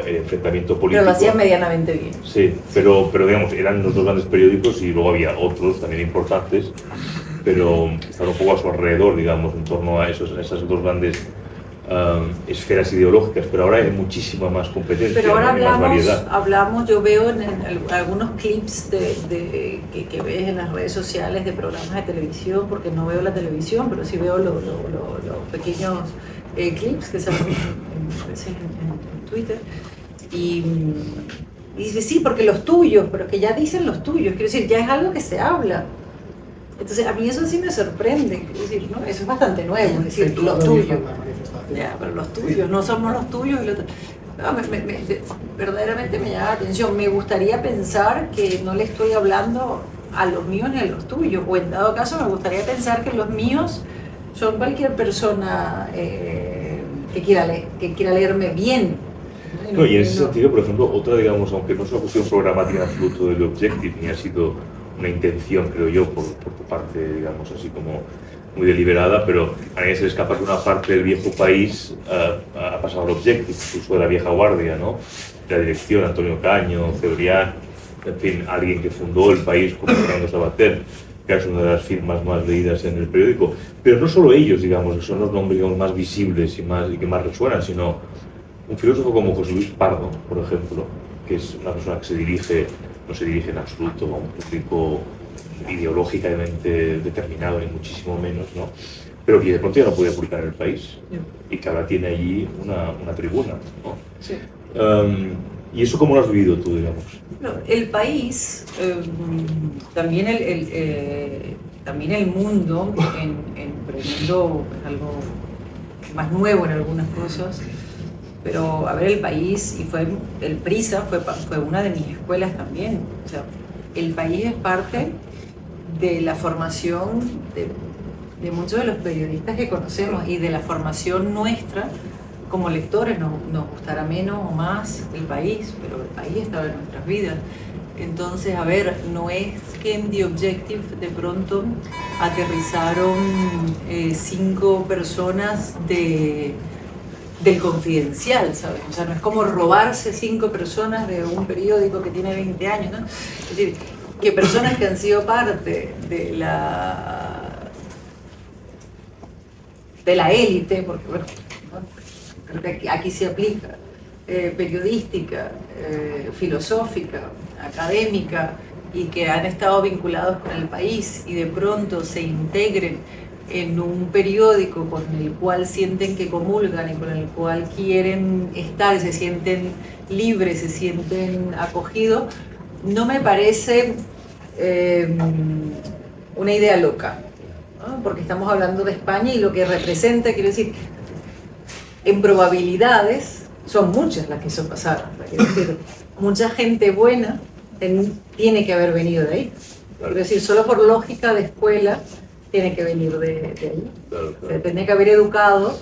el enfrentamiento político. Pero lo hacían medianamente bien. Sí, pero digamos, eran los dos grandes periódicos y luego había otros también importantes, pero estaban un poco a su alrededor, digamos, en torno a esas dos grandes esferas ideológicas, pero ahora hay muchísima más competencia, pero ahora más variedad. Hablamos, yo veo en algunos clips que ves en las redes sociales de programas de televisión, porque no veo la televisión, pero sí veo los pequeños clips que salen a veces en Twitter, y dice, sí, porque los tuyos, pero que ya dicen los tuyos, quiero decir, ya es algo que se habla. Entonces, a mí eso sí me sorprende, quiero decir, ¿no? Eso es bastante nuevo, es decir, los tuyos. Ya, pero los tuyos, no somos los tuyos. Verdaderamente me llama la atención. Me gustaría pensar que no le estoy hablando a los míos ni a los tuyos, o en dado caso me gustaría pensar que los míos son cualquier persona que quiera leerme bien. No, y en ese sentido, por ejemplo, otra, digamos, aunque no es una cuestión programática en absoluto del Objective, ni ha sido una intención, creo yo, por tu parte, digamos, así como muy deliberada, pero a nadie se le escapa que una parte del viejo país ha pasado al Objective, incluso de la vieja guardia, ¿no? La dirección, Antonio Caño, Cebrián, en fin, alguien que fundó el país como Fernando Savater, que es una de las firmas más leídas en el periódico. Pero no solo ellos, digamos, que son los nombres, digamos, más visibles y que más resuenan, sino un filósofo como José Luis Pardo, por ejemplo, que es una persona que no se dirige en absoluto a un público ideológicamente determinado, ni muchísimo menos, ¿no? Pero que de pronto ya no podía publicar en el país y que ahora tiene allí una tribuna, ¿no? Sí. ¿Y eso cómo lo has vivido tú, digamos? No, el país, también el mundo, pero el mundo es algo más nuevo en algunas cosas, pero a ver, el país, el PRISA fue una de mis escuelas también. O sea, el país es parte de la formación de muchos de los periodistas que conocemos y de la formación nuestra como lectores. Nos gustará menos o más el país, pero el país estaba en nuestras vidas. Entonces, a ver, no es que en The Objective de pronto aterrizaron 5 personas del Confidencial, ¿sabes? O sea, no es como robarse 5 personas de un periódico que tiene 20 años, ¿no? Es decir, que personas que han sido parte de la élite, porque bueno, ¿no? Creo que aquí se aplica, periodística, filosófica, académica, y que han estado vinculados con el país y de pronto se integren en un periódico con el cual sienten que comulgan y con el cual quieren estar, se sienten libres, se sienten acogidos, no me parece una idea loca, ¿no? Porque estamos hablando de España y lo que representa, quiero decir, en probabilidades son muchas las que eso pasaron. Quiero decir, mucha gente buena tiene que haber venido de ahí. Quiero decir, solo por lógica de escuela tiene que venir de ahí. Claro. Se tiene que haber educado,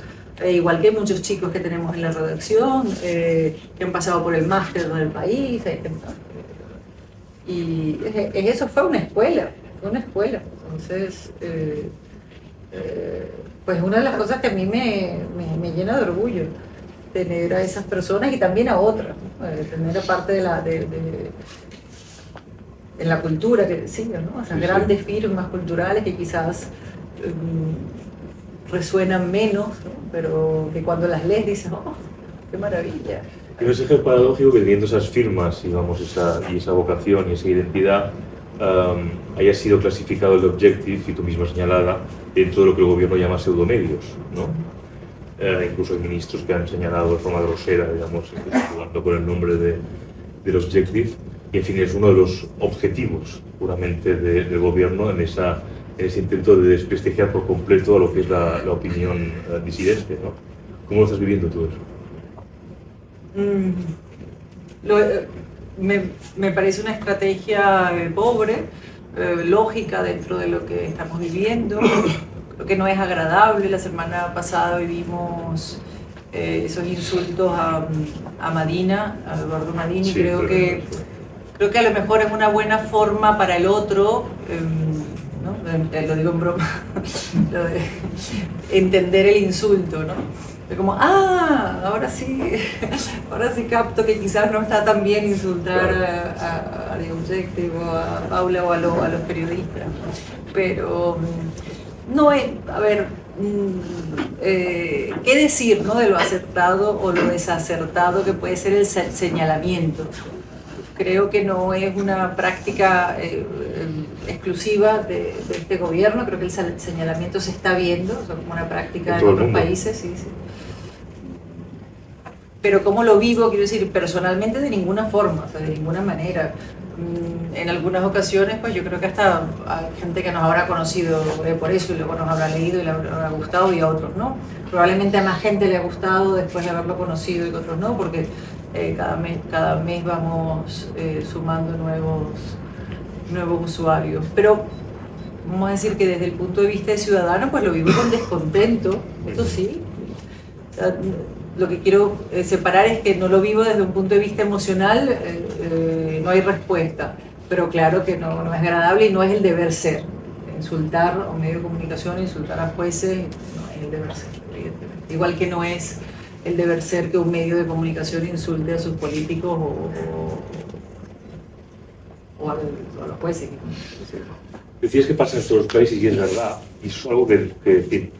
igual que muchos chicos que tenemos en la redacción, que han pasado por el máster del país. Y eso fue una escuela. Entonces, pues una de las cosas que a mí me llena de orgullo, tener a esas personas y también a otras, ¿no? Tener aparte en la cultura que decía, ¿no? Esas grandes firmas culturales que quizás resuenan menos, ¿no? Pero que cuando las lees dices, ¡oh, qué maravilla! Y no es paradójico que teniendo esas firmas, digamos, esa vocación y esa identidad, haya sido clasificado el Objective, y tú misma señalada, dentro de lo que el gobierno llama pseudomedios, ¿no? Incluso hay ministros que han señalado de forma grosera, digamos, jugando con el nombre del Objective, y en fin, es uno de los objetivos puramente del gobierno en ese intento de desprestigiar por completo a lo que es la opinión disidente, ¿no? ¿Cómo lo estás viviendo tú eso? Me parece una estrategia pobre, lógica dentro de lo que estamos viviendo. Creo que no es agradable. La semana pasada vivimos esos insultos a Madina, a Eduardo Madini. Sí, creo que a lo mejor es una buena forma para el otro, ¿no? Lo digo en broma, entender el insulto, ¿no? Es como, ahora sí capto que quizás no está tan bien insultar a The Objective o a Paula o a los periodistas. Pero no es, a ver, ¿qué decir, ¿no?, de lo acertado o lo desacertado que puede ser el señalamiento? Creo que no es una práctica exclusiva de este gobierno. Creo que el señalamiento se está viendo, o sea, como una práctica en otros países. Sí. Pero ¿cómo lo vivo? Quiero decir, personalmente de ninguna forma, o sea, de ninguna manera. En algunas ocasiones, pues yo creo que hasta hay gente que nos habrá conocido por eso y luego nos habrá leído y le habrá gustado, y a otros no. Probablemente a más gente le ha gustado después de haberlo conocido y a otros no, porque cada mes vamos sumando nuevos usuarios. Pero vamos a decir que desde el punto de vista de ciudadano, pues lo vivo con descontento, eso sí. O sea, lo que quiero separar es que no lo vivo desde un punto de vista emocional, no hay respuesta, pero claro que no es agradable y no es el deber ser. Insultar a un medio de comunicación, insultar a jueces, no es el deber ser, evidentemente. Igual que no es el deber ser que un medio de comunicación insulte a sus políticos o a los jueces. Decías que pasa en todos los países y es verdad, y eso es algo que tiene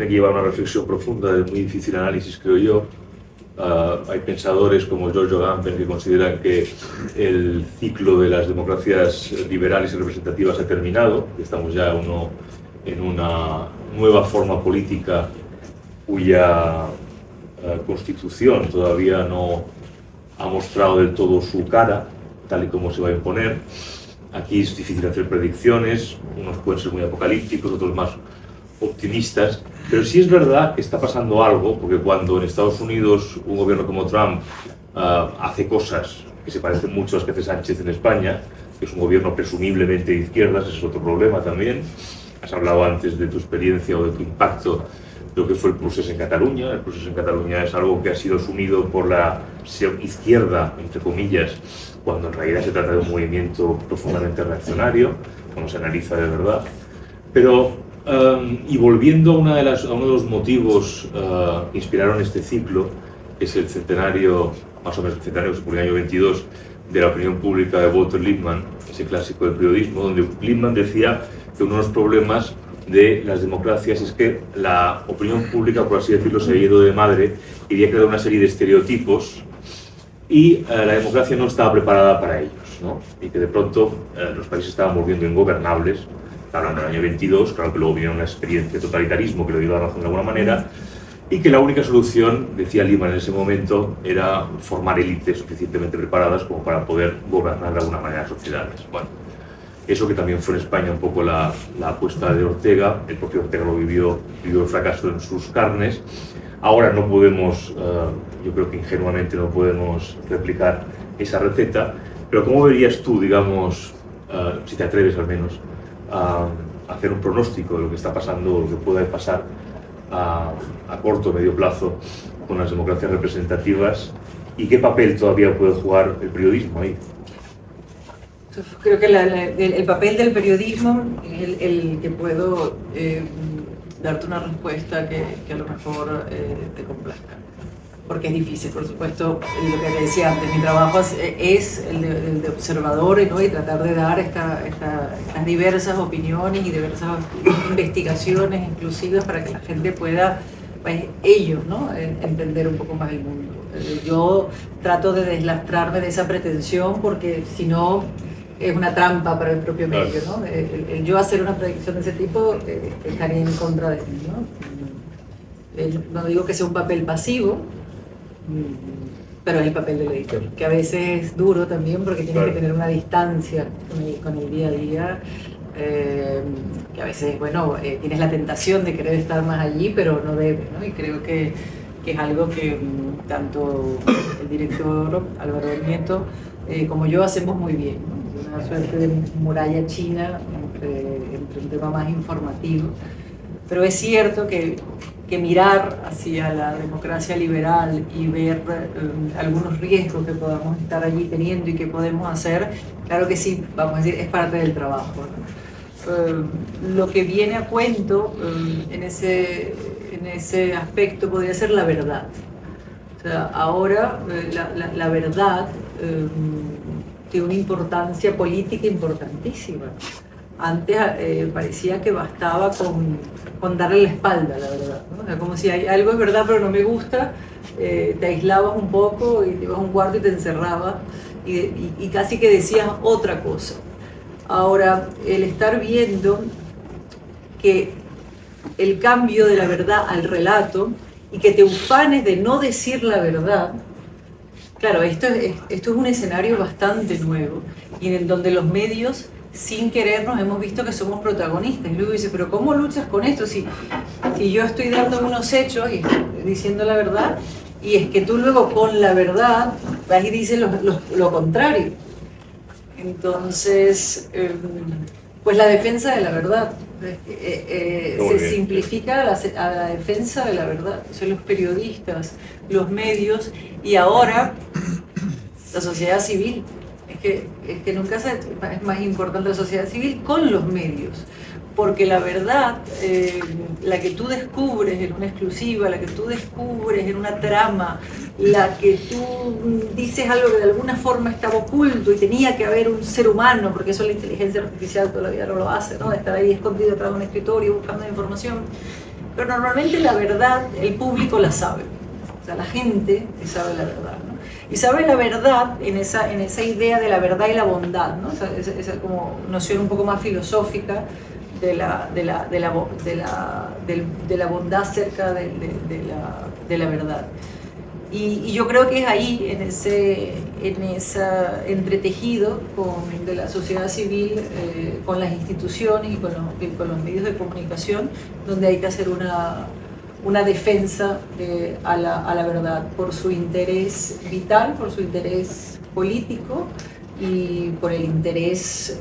que llevar a una reflexión profunda de muy difícil análisis, creo yo. Hay pensadores como Giorgio Gamper que consideran que el ciclo de las democracias liberales y representativas ha terminado, que estamos ya en una nueva forma política cuya constitución todavía no ha mostrado del todo su cara, tal y como se va a imponer. Aquí es difícil hacer predicciones, unos pueden ser muy apocalípticos, otros más optimistas, pero sí es verdad que está pasando algo, porque cuando en Estados Unidos un gobierno como Trump hace cosas que se parecen mucho a las que hace Sánchez en España, que es un gobierno presumiblemente de izquierdas, ese es otro problema también. Has hablado antes de tu experiencia o de tu impacto de lo que fue el procés en Cataluña. El procés en Cataluña es algo que ha sido asumido por la izquierda, entre comillas, cuando en realidad se trata de un movimiento profundamente reaccionario, cuando se analiza de verdad. Pero, y volviendo a uno de los motivos que inspiraron este ciclo, que es el centenario, más o menos el centenario que se publicó en el año 22, de la opinión pública de Walter Lippmann, ese clásico del periodismo, donde Lippmann decía que uno de los problemas de las democracias es que la opinión pública, por así decirlo, se ha ido de madre y había creado una serie de estereotipos y la democracia no estaba preparada para ellos, ¿no? Y que de pronto los países estaban volviendo ingobernables. Hablando del año 22, claro que luego vino una experiencia de totalitarismo que le dio la razón de alguna manera, y que la única solución, decía Lippmann en ese momento, era formar élites suficientemente preparadas como para poder gobernar de alguna manera las sociedades. Bueno, eso que también fue en España un poco la apuesta de Ortega, el propio Ortega lo vivió el fracaso en sus carnes. Ahora no podemos, yo creo que ingenuamente no podemos replicar esa receta, pero ¿cómo verías tú, digamos, si te atreves al menos, a hacer un pronóstico de lo que está pasando o lo que pueda pasar a corto o medio plazo con las democracias representativas y qué papel todavía puede jugar el periodismo ahí? Creo que el papel del periodismo es el que puedo darte una respuesta que a lo mejor te complazca, porque es difícil, por supuesto. Lo que te decía antes, mi trabajo es el de observador, ¿no? Y tratar de dar estas diversas opiniones y diversas investigaciones inclusivas para que la gente pueda pues, ellos, ¿no? Entender un poco más el mundo. Yo trato de deslastrarme de esa pretensión porque si no es una trampa para el propio medio, ¿no? El yo hacer una predicción de ese tipo estaría en contra de mí, ¿no? No digo que sea un papel pasivo, pero es el papel del editor, que a veces es duro también porque tienes que tener una distancia con el día a día, que a veces, bueno, tienes la tentación de querer estar más allí, pero no debes, ¿no? Y creo que es algo que tanto el director Álvaro del Nieto como yo hacemos muy bien, ¿no? Una suerte de muralla china entre un tema más informativo. Pero es cierto que mirar hacia la democracia liberal y ver algunos riesgos que podamos estar allí teniendo y que podemos hacer, claro que sí, vamos a decir, es parte del trabajo, ¿no? Lo que viene a cuento en ese aspecto podría ser la verdad. O sea, ahora la verdad tiene una importancia política importantísima. Antes parecía que bastaba con darle la espalda a la verdad, ¿no? O sea, como si algo es verdad pero no me gusta, te aislabas un poco y te ibas a un cuarto y te encerrabas y casi que decías otra cosa. Ahora, el estar viendo que el cambio de la verdad al relato y que te ufanes de no decir la verdad, claro, esto es un escenario bastante nuevo y en donde los medios sin querernos hemos visto que somos protagonistas. Y luego dice, pero ¿cómo luchas con esto? Si yo estoy dando unos hechos y diciendo la verdad, y es que tú luego con la verdad vas y dices lo contrario. Entonces, pues la defensa de la verdad se simplifica a la defensa de la verdad. O sea, los periodistas, los medios y ahora la sociedad civil. Es que nunca es más importante la sociedad civil con los medios, porque la verdad, la que tú descubres en una exclusiva, la que tú descubres en una trama, la que tú dices algo que de alguna forma estaba oculto y tenía que haber un ser humano, porque eso la inteligencia artificial todavía no lo hace, ¿no? Estar ahí escondido detrás de un escritorio buscando información, pero normalmente la verdad el público la sabe, o sea, la gente sabe la verdad, ¿no? Y sabe la verdad en esa idea de la verdad y la bondad, ¿no? Esa como noción un poco más filosófica de la bondad cerca de la verdad. Y yo creo que es ahí, en ese entretejido de la sociedad civil con las instituciones y con los medios de comunicación, donde hay que hacer una defensa a la verdad por su interés vital, por su interés político y por el interés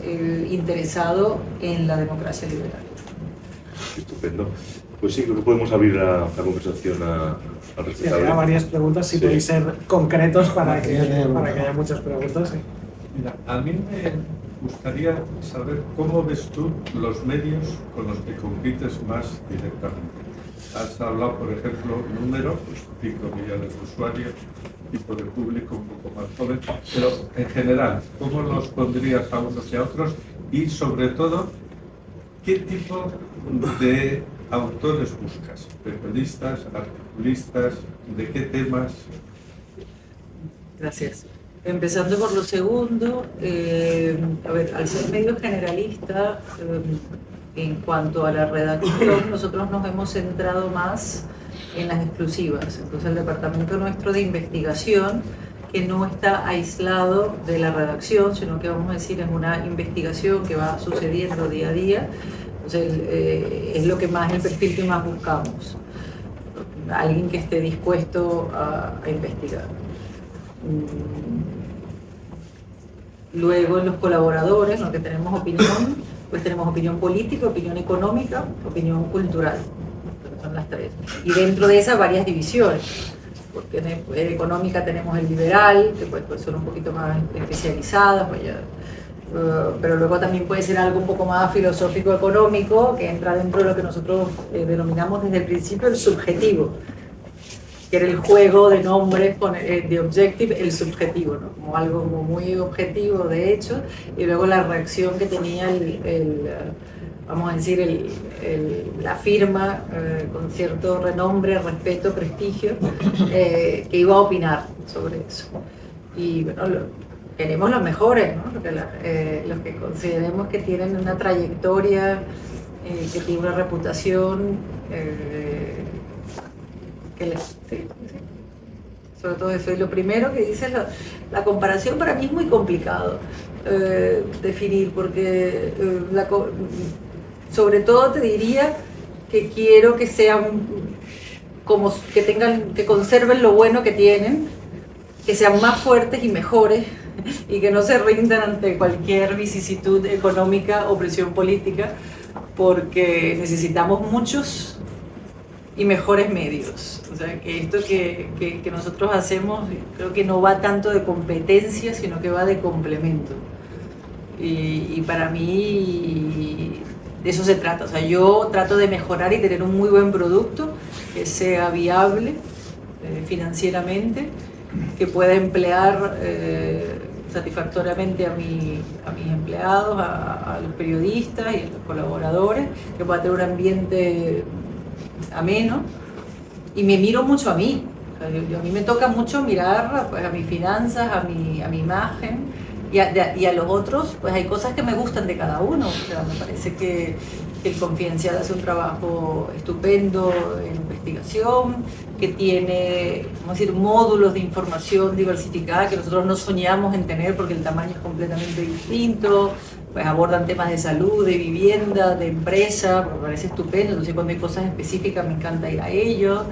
interesado en la democracia liberal. Estupendo. Pues sí, creo que podemos abrir la conversación al respecto. Sí, había varias preguntas, si podéis ser concretos para que haya muchas preguntas. Sí. Mira, a mí me gustaría saber cómo ves tú los medios con los que compites más directamente. Has hablado, por ejemplo, número, pues 5 millones de usuarios, tipo de público un poco más joven, pero en general, ¿cómo los pondrías a unos y a otros? Y sobre todo, ¿qué tipo de autores buscas? ¿Periodistas, articulistas? ¿De qué temas? Gracias. Empezando por lo segundo, a ver, al ser medio generalista, en cuanto a la redacción, nosotros nos hemos centrado más en las exclusivas. Entonces el departamento nuestro de investigación, que no está aislado de la redacción, sino que vamos a decir es una investigación que va sucediendo día a día, entonces es lo que más, el perfil que más buscamos. Alguien que esté dispuesto a investigar. Luego en los colaboradores, lo que tenemos opinión, pues tenemos opinión política, opinión económica, opinión cultural. Son las tres. Y dentro de esas varias divisiones. Porque en económica tenemos el liberal, que pues son un poquito más especializadas, pues ya, pero luego también puede ser algo un poco más filosófico económico, que entra dentro de lo que nosotros denominamos desde el principio el subjetivo, que era el juego de nombres con de objective, el subjetivo, ¿no? Como algo como muy objetivo de hecho, y luego la reacción que tenía vamos a decir, la firma con cierto renombre, respeto, prestigio, que iba a opinar sobre eso. Y bueno, queremos los mejores, ¿no? Los que consideremos que tienen una trayectoria, que tienen una reputación, sí. Sobre todo eso. Y lo primero que dice es la comparación. Para mí es muy complicado definir, porque sobre todo te diría que quiero que sean como que conserven lo bueno que tienen, que sean más fuertes y mejores, y que no se rindan ante cualquier vicisitud económica o presión política, porque necesitamos muchos y mejores medios. O sea, que esto que nosotros hacemos creo que no va tanto de competencia, sino que va de complemento. Y para mí de eso se trata. O sea, yo trato de mejorar y tener un muy buen producto que sea viable financieramente, que pueda emplear satisfactoriamente a mis empleados, a los periodistas y a los colaboradores, que pueda tener un ambiente ameno. Y me miro mucho a mí. O sea, a mí me toca mucho mirar, pues, a mis finanzas, a mi imagen, y a los otros, pues hay cosas que me gustan de cada uno. O sea, me parece que el Confidencial hace un trabajo estupendo en investigación, que tiene, vamos a decir, módulos de información diversificada que nosotros no soñamos en tener porque el tamaño es completamente distinto. Pues abordan temas de salud, de vivienda, de empresa, me parece estupendo. Entonces, cuando hay cosas específicas me encanta ir a ellos.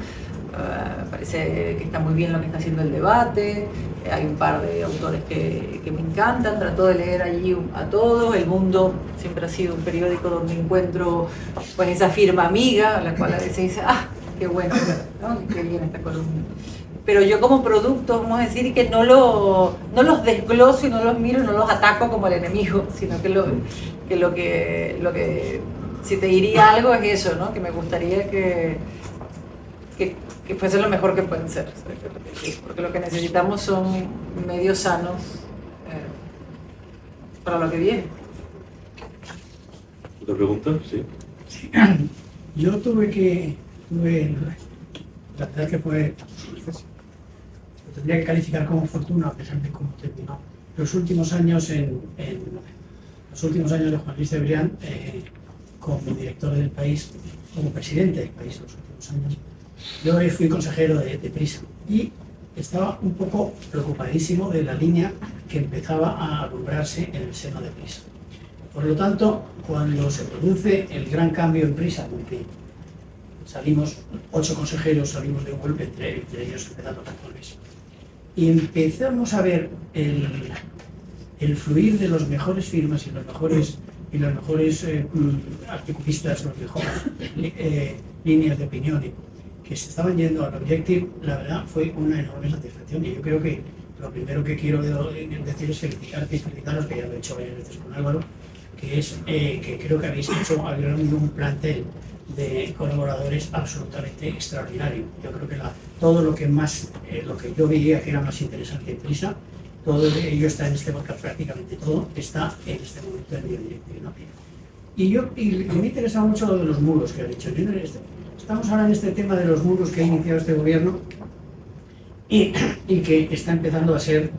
Me parece que está muy bien lo que está haciendo el debate. Hay un par de autores que me encantan, trato de leer allí a todos. El Mundo siempre ha sido un periódico donde encuentro, pues, esa firma amiga, a la cual a veces dice, qué bueno, ¿no? Qué bien esta columna. Pero yo como producto, vamos a decir, que no los desgloso y no los miro y no los ataco como el enemigo, sino que lo que si te diría algo es eso, ¿no? Que me gustaría que fuese lo mejor que pueden ser, porque lo que necesitamos son medios sanos para lo que viene. ¿Otra pregunta? Sí. Yo tuve la verdad que fue, lo tendría que calificar como fortuna a pesar de cómo terminó. Los últimos años de Juan Luis Cebrián como director del País, como presidente del País en los últimos años, yo fui consejero de Prisa y estaba un poco preocupadísimo de la línea que empezaba a alumbrarse en el seno de Prisa. Por lo tanto, cuando se produce el gran cambio en Prisa, porque salimos 8 consejeros, salimos de un golpe, entre ellos empezando con Juan Luis, y empezamos a ver el fluir de los mejores firmas y los mejores articulistas, los mejores líneas de opinión que se estaban yendo al Objective. La verdad fue una enorme satisfacción, y yo creo que lo primero que quiero decir es felicitaros, que ya lo he hecho varias veces con Álvaro, que es que creo que habéis reunido un plantel de colaboradores absolutamente extraordinario. Yo creo que todo lo que yo veía que era más interesante en Prisa, todo ello está en este podcast, prácticamente todo está en este momento en Directive, ¿no? Y me interesa mucho lo de los muros que ha dicho. Estamos ahora en este tema de los muros que ha iniciado este gobierno y que está empezando a ser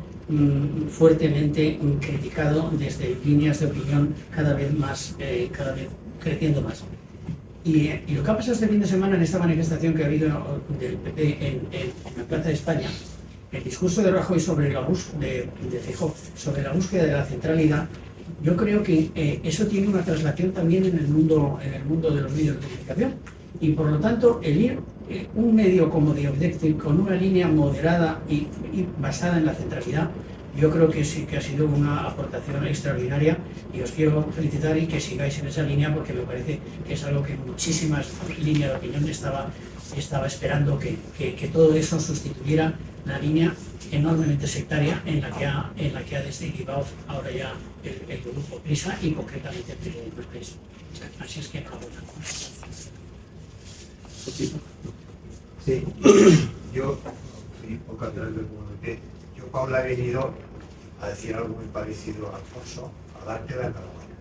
fuertemente criticado desde líneas de opinión cada vez creciendo más. Y lo que ha pasado este fin de semana en esta manifestación que ha habido del PP en la Plaza de España, el discurso de Rajoy sobre de Feijóo sobre la búsqueda de la centralidad, yo creo que eso tiene una traslación también en el mundo de los medios de comunicación. Y por lo tanto, el ir un medio como The Objective con una línea moderada y basada en la centralidad, yo creo que sí que ha sido una aportación extraordinaria, y os quiero felicitar y que sigáis en esa línea, porque me parece que es algo que muchísimas líneas de opinión estaba esperando, que todo eso sustituyera la línea enormemente sectaria en la que ha derivado ahora ya el grupo Prisa y concretamente el periódico Expreso. Así es que enhorabuena. Sí, yo fui poco atrás del comunité. Yo, Paula, he venido a decir algo muy parecido a Alfonso, a darte la enhorabuena.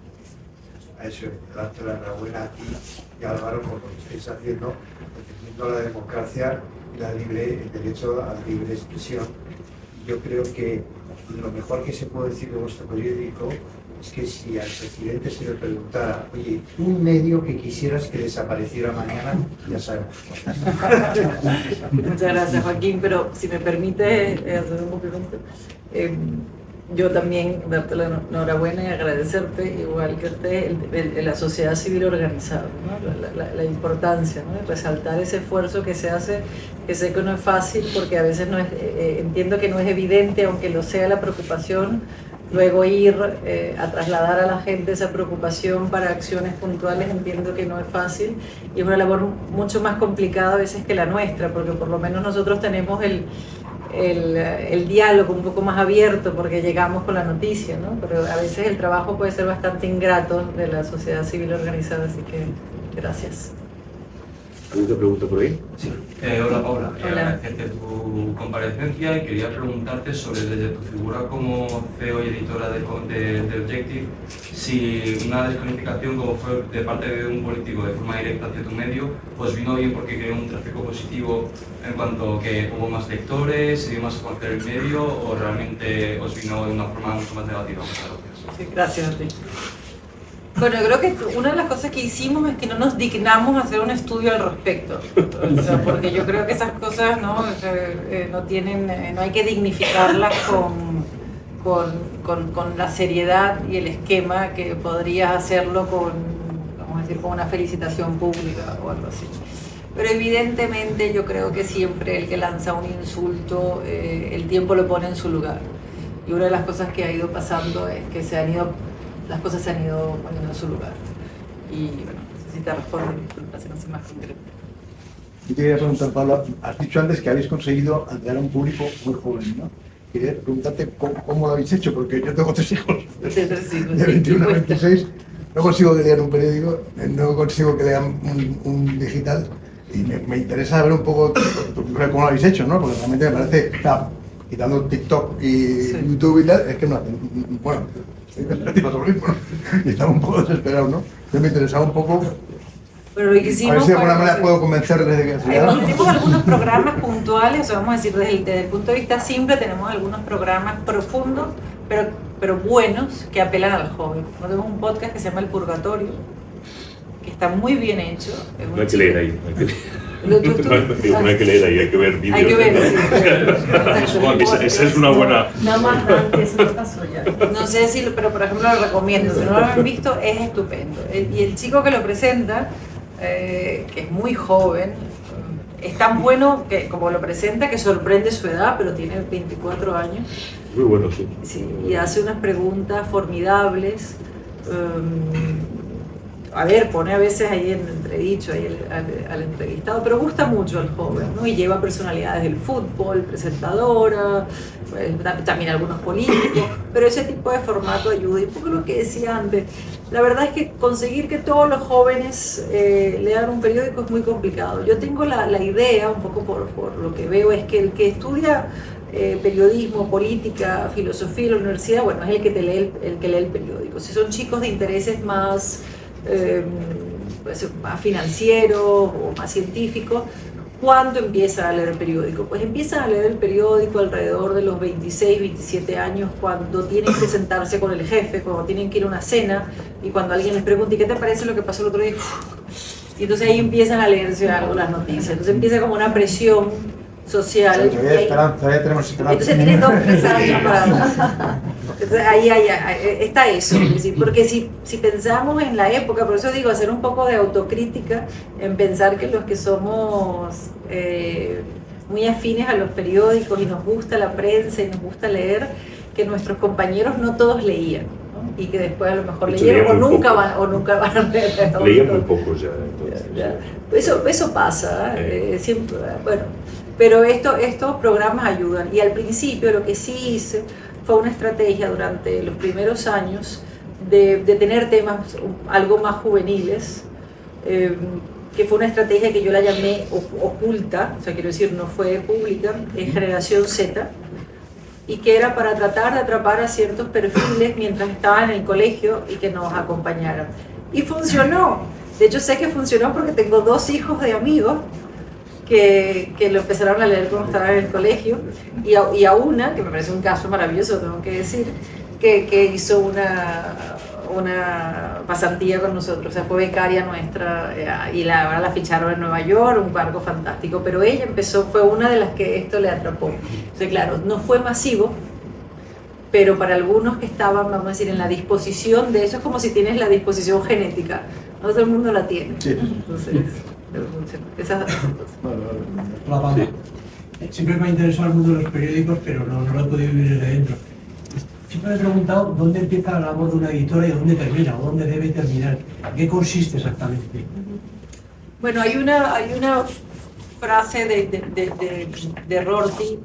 a eso, darte la enhorabuena a ti y a Álvaro por lo que estáis haciendo, defendiendo la democracia y el derecho a la libre expresión. Yo creo que lo mejor que se puede decir de vuestro periódico es que si al presidente se le preguntara, oye, un medio que quisieras que desapareciera mañana, ya sabemos. Muchas gracias, Joaquín, pero si me permite hacer un complemento, yo también darte la enhorabuena y agradecerte, igual que usted, la sociedad civil organizada, ¿no? la importancia, ¿no? De resaltar ese esfuerzo que se hace, que sé que no es fácil, porque a veces no es, entiendo que no es evidente, aunque lo sea la preocupación, luego ir a trasladar a la gente esa preocupación para acciones puntuales, entiendo que no es fácil, y es una labor mucho más complicada a veces que la nuestra, porque por lo menos nosotros tenemos el diálogo un poco más abierto porque llegamos con la noticia, ¿no? Pero a veces el trabajo puede ser bastante ingrato de la sociedad civil organizada, así que gracias. ¿Alguna pregunta por ahí? Sí. Hola Paula, Hola. agradecerte tu comparecencia y quería preguntarte sobre desde tu figura como CEO y editora de Objective, si una descalificación como fue de parte de un político de forma directa hacia tu medio, pues vino bien porque creó un tráfico positivo en cuanto que hubo más lectores, se dio más a conocer el medio, o realmente os vino de una forma mucho más negativa. Muchas gracias. Sí, gracias a ti. Bueno, yo creo que una de las cosas que hicimos es que no nos dignamos a hacer un estudio al respecto, o sea, porque yo creo que esas cosas no, no tienen, no hay que dignificarlas con la seriedad y el esquema que podrías hacerlo con, vamos a decir, con una felicitación pública o algo así. Pero evidentemente yo creo que siempre el que lanza un insulto, el tiempo lo pone en su lugar. Y una de las cosas que ha ido pasando es que las cosas se han ido poniendo en su lugar. Y bueno, no sé si te respondo, para ser así más concreto. Yo te quería preguntar, Pablo, has dicho antes que habéis conseguido atraer a un público muy joven, ¿no? Quería preguntarte cómo lo habéis hecho, porque yo tengo 3 hijos, de 21 a 26, no consigo que lean un periódico, no consigo que lean un digital, y me interesa ver un poco cómo lo habéis hecho, ¿no? Porque realmente me parece, quitando TikTok y YouTube y tal, es que no hacen, bueno, y estaba un poco desesperado, ¿no? Yo me interesaba un poco, Pero lo que hicimos, a ver si de alguna manera puedo convencerles de que tenemos algunos programas puntuales, o sea, vamos a decir, desde el punto de vista simple, tenemos algunos programas profundos, pero buenos, que apelan al joven. Tenemos un podcast que se llama El Purgatorio, que está muy bien hecho. No hay que leer ahí. No hay que leer ahí, hay que ver vídeos. Hay que ver, Esa es una buena... Nada más antes, eso pasó ya. No sé si, pero por ejemplo lo recomiendo, si no lo han visto, es estupendo. Y el chico que lo presenta, que es muy joven, es tan bueno que como lo presenta que sorprende su edad, pero tiene 24 años. Muy bueno, sí. Sí, y hace unas preguntas formidables. A ver, pone a veces ahí en entredicho ahí al entrevistado, pero gusta mucho al joven, ¿no? Y lleva personalidades del fútbol, presentadora, pues, también algunos políticos, pero ese tipo de formato ayuda. Y un poco lo que decía antes, la verdad es que conseguir que todos los jóvenes lean un periódico es muy complicado. Yo tengo la idea, un poco por lo que veo, es que el que estudia periodismo, política, filosofía en la universidad, bueno, es el que lee el periódico. Si son chicos de intereses más más financieros o más científicos, ¿cuándo empiezan a leer el periódico? Pues empiezan a leer el periódico alrededor de los 26, 27 años, cuando tienen que sentarse con el jefe, cuando tienen que ir a una cena, y cuando alguien les pregunta, ¿y qué te parece lo que pasó el otro día? Y entonces ahí empiezan a leerse algo las noticias. Entonces empieza como una presión social. Ya tenemos esperanza. Entonces tiene 2 o 3 años para... Entonces ahí está eso, es decir, porque si pensamos en la época, por eso digo, hacer un poco de autocrítica, en pensar que los que somos muy afines a los periódicos y nos gusta la prensa y nos gusta leer, que nuestros compañeros no todos leían, ¿no? Y que después a lo mejor leyeron o nunca van a leer. Leían muy pocos ya, entonces. Eso pasa, siempre, bueno, pero estos programas ayudan. Y al principio lo que sí hice fue una estrategia durante los primeros años de tener temas algo más juveniles, que fue una estrategia que yo la llamé oculta, o sea, quiero decir, no fue pública, en Generación Z, y que era para tratar de atrapar a ciertos perfiles mientras estaban en el colegio y que nos acompañaran. Y funcionó. De hecho, sé que funcionó porque tengo 2 hijos de amigos que lo empezaron a leer cuando estaban en el colegio, y a una, que me parece un caso maravilloso, tengo que decir, que hizo una pasantía con nosotros, o sea, fue becaria nuestra, y ahora la ficharon en Nueva York, un cargo fantástico, pero ella fue una de las que esto le atrapó. Entonces, claro, no fue masivo, pero para algunos que estaban, vamos a decir, en la disposición de eso, es como si tienes la disposición genética, no todo el mundo la tiene. Sí. Entonces, esas Sí. Siempre me ha interesado el mundo de los periódicos, pero no lo he podido vivir desde dentro. Siempre me he preguntado dónde empieza la labor de una editora y dónde termina, o dónde debe terminar. ¿En qué consiste exactamente? Bueno, hay una frase de Rorty,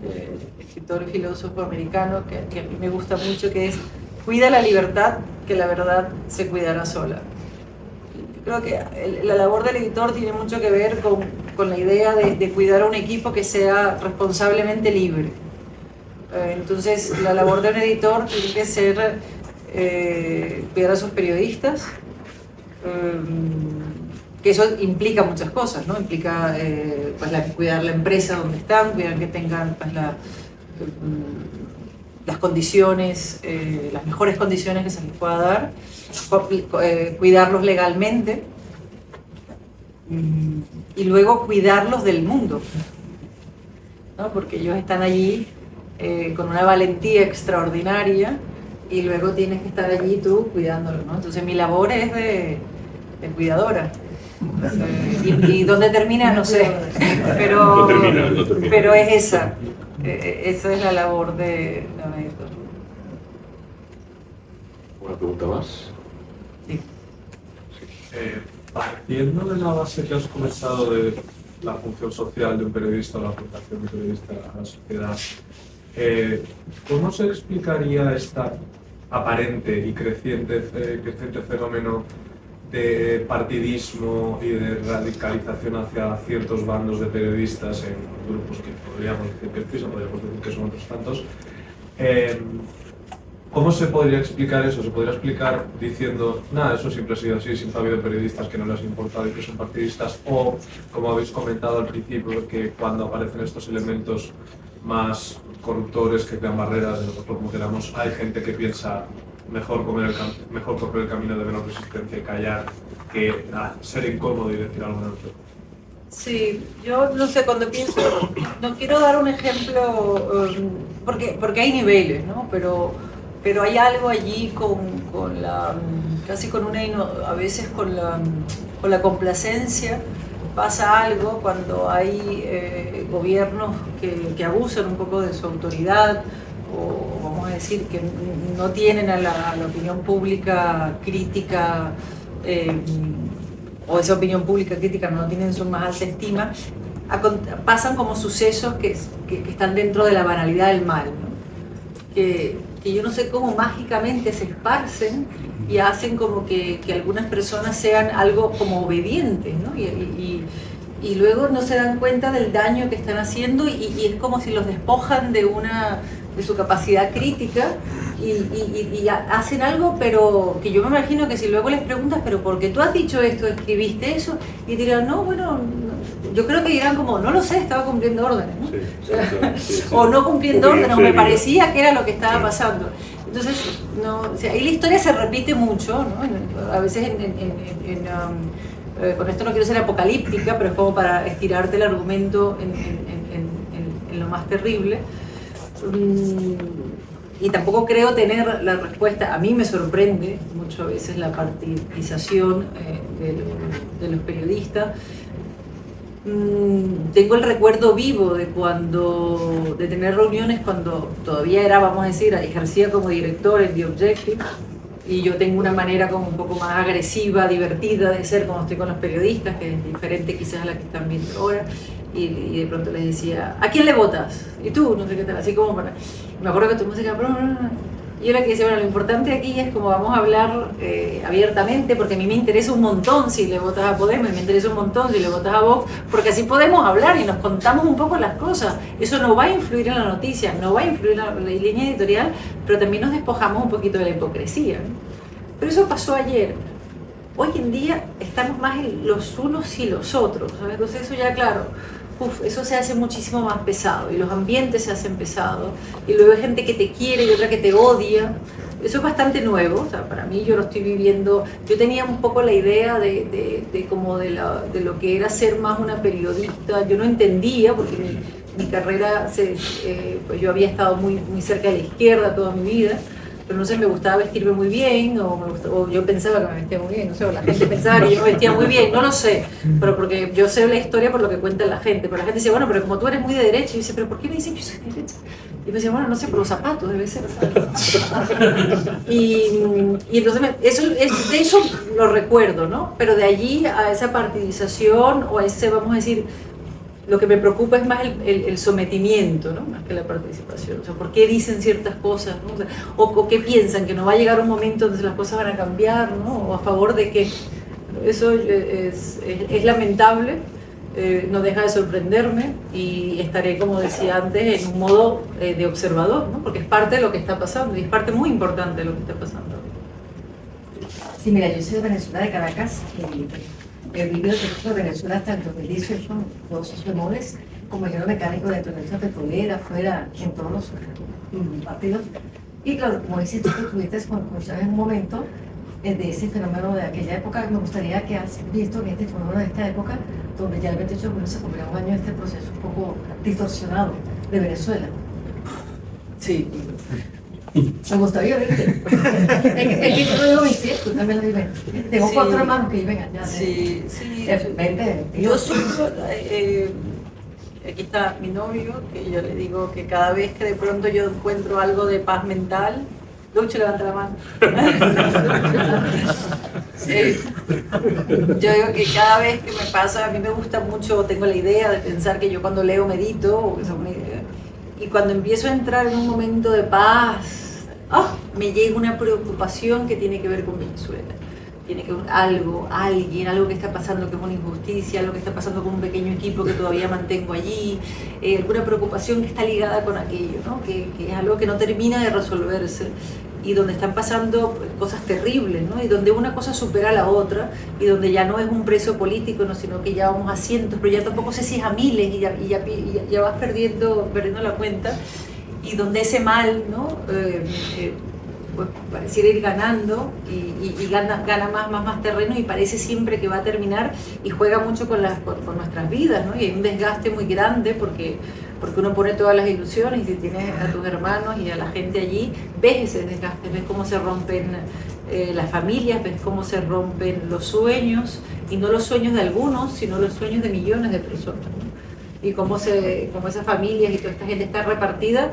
escritor y filósofo americano, que a mí me gusta mucho, que es: cuida la libertad, que la verdad se cuidará sola. Creo que la labor del editor tiene mucho que ver con la idea de cuidar a un equipo que sea responsablemente libre. Entonces, la labor de un editor tiene que ser cuidar a sus periodistas, que eso implica muchas cosas, ¿no? Implica pues cuidar la empresa donde están, cuidar que tengan pues, las condiciones, las mejores condiciones que se les pueda dar, cuidarlos legalmente, y luego cuidarlos del mundo, ¿no? Porque ellos están allí con una valentía extraordinaria, y luego tienes que estar allí tú cuidándolos, ¿no? Entonces mi labor es de cuidadora. Y dónde termina, no sé, pero, No termina. pero es esa es la labor de un editor. ¿Una pregunta más? Sí. Partiendo de la base que has comentado de la función social de un periodista o la aportación de un periodista a la sociedad, ¿cómo se explicaría esta aparente y creciente fenómeno de partidismo y de radicalización hacia ciertos bandos de periodistas en grupos que podríamos decir que PRISA, podríamos decir que son otros tantos? ¿Cómo se podría explicar eso? ¿Se podría explicar diciendo, nada, eso siempre ha sido así, siempre ha habido periodistas que no les ha importado y que son partidistas? O, como habéis comentado al principio, que cuando aparecen estos elementos más corruptores que crean barreras, como queramos, hay gente que piensa mejor correr el camino de menos resistencia y callar que ser incómodo y decir algo neutro? Sí, yo no sé, cuando pienso, no quiero dar un ejemplo, porque hay niveles, ¿no? Pero hay algo allí con la, casi con una, a veces con la complacencia. Pasa algo cuando hay gobiernos que abusan un poco de su autoridad, o vamos a decir que no tienen a la opinión pública crítica, o esa opinión pública crítica no tienen su más alta estima. Pasan como sucesos que están dentro de la banalidad del mal, ¿no? Que yo no sé cómo mágicamente se esparcen y hacen como que algunas personas sean algo como obedientes, ¿no? Y luego no se dan cuenta del daño que están haciendo, y es como si los despojan de su capacidad crítica, y hacen algo, pero que yo me imagino que si luego les preguntas, pero ¿por qué tú has dicho esto, escribiste eso? Y dirán, no, bueno, yo creo que dirán como, no lo sé, estaba cumpliendo órdenes, ¿no? Sí. O no cumpliendo órdenes, o me parecía que era lo que estaba pasando. Entonces, no, o sea, ahí la historia se repite mucho, ¿no? A veces con esto no quiero ser apocalíptica, pero es como para estirarte el argumento en lo más terrible. Y tampoco creo tener la respuesta. A mí me sorprende mucho a veces la partidización de los periodistas. Tengo el recuerdo vivo de tener reuniones cuando todavía era, vamos a decir, ejercía como director en The Objective, y yo tengo una manera como un poco más agresiva, divertida de ser cuando estoy con los periodistas, que es diferente quizás a la que están viendo ahora, y de pronto les decía, ¿a quién le votas? Y tú, no sé qué tal, así como para... Me acuerdo que tu música... Y yo le decía, bueno, lo importante aquí es como vamos a hablar abiertamente, porque a mí me interesa un montón si le votas a Podemos, y me interesa un montón si le votas a Vox, porque así podemos hablar y nos contamos un poco las cosas. Eso no va a influir en la noticia, no va a influir en la línea editorial, pero también nos despojamos un poquito de la hipocresía, ¿no? Pero eso pasó ayer. Hoy en día estamos más en los unos y los otros, ¿sabes? Entonces eso ya, claro, eso se hace muchísimo más pesado y los ambientes se hacen pesados y luego hay gente que te quiere y otra que te odia. Eso es bastante nuevo, o sea, para mí yo lo estoy viviendo. Yo tenía un poco la idea de lo que era ser más una periodista. Yo no entendía porque mi carrera, pues yo había estado muy cerca de la izquierda toda mi vida, pero no sé, me gustaba vestirme muy bien, o yo pensaba que me vestía muy bien, no sé, o la gente pensaba que yo me vestía muy bien, no lo sé, pero porque yo sé la historia por lo que cuenta la gente, pero la gente dice, bueno, pero como tú eres muy de derecha, y yo dice, pero ¿por qué me dicen que yo soy de derecha? Y me decía, bueno, no sé, por los zapatos debe ser. Y entonces, eso lo recuerdo, ¿no? Pero de allí a esa partidización, o a ese, vamos a decir, lo que me preocupa es más el sometimiento, ¿no? Más que la participación. O sea, ¿por qué dicen ciertas cosas, ¿no? O sea, o qué piensan, que no va a llegar un momento donde las cosas van a cambiar, ¿no? O a favor de que eso es lamentable, no deja de sorprenderme y estaré, como decía antes, en un modo de observador, ¿no? Porque es parte de lo que está pasando y es parte muy importante de lo que está pasando. Sí, mira, yo soy de Venezuela, de Caracas, y he vivido dentro de Venezuela hasta el 2018, todos sus memores, como ingeniero mecánico dentro de la industria petrolera, fuera, en todos los partidos. Y claro, como dices tú, que estuviste con Chávez en un momento de ese fenómeno de aquella época, me gustaría que has visto en este fenómeno de esta época, donde ya el 28 de junio se cumplió un año de este proceso un poco distorsionado de Venezuela. Sí. Me gustaría verte. Es que yo digo mis tíos, tú también lo vives. Tengo 4 hermanos que viven allá. Sí. Vente. Yo sufro, aquí está mi novio, que yo le digo que cada vez que de pronto yo encuentro algo de paz mental, Lucho, levanta la mano. Sí. Yo digo que cada vez que me pasa, a mí me gusta mucho, tengo la idea de pensar que yo cuando leo medito, o esa es una idea, y cuando empiezo a entrar en un momento de paz, me llega una preocupación que tiene que ver con Venezuela. Tiene que ver alguien, algo que está pasando que es una injusticia, algo que está pasando con un pequeño equipo que todavía mantengo allí, alguna preocupación que está ligada con aquello, ¿no? que es algo que no termina de resolverse y donde están pasando cosas terribles, ¿no? Y donde una cosa supera a la otra y donde ya no es un preso político, ¿no? Sino que ya vamos a cientos, pero ya tampoco sé si es a miles y ya vas perdiendo la cuenta, y donde ese mal, ¿no? Pues pareciera ir ganando y gana más terreno y parece siempre que va a terminar, y juega mucho con nuestras vidas, ¿no? Y hay un desgaste muy grande porque uno pone todas las ilusiones, y si tienes a tus hermanos y a la gente allí, ves ese desgaste, ves cómo se rompen las familias, ves cómo se rompen los sueños, y no los sueños de algunos, sino los sueños de millones de personas, ¿no? Y cómo esas familias y toda esta gente está repartida,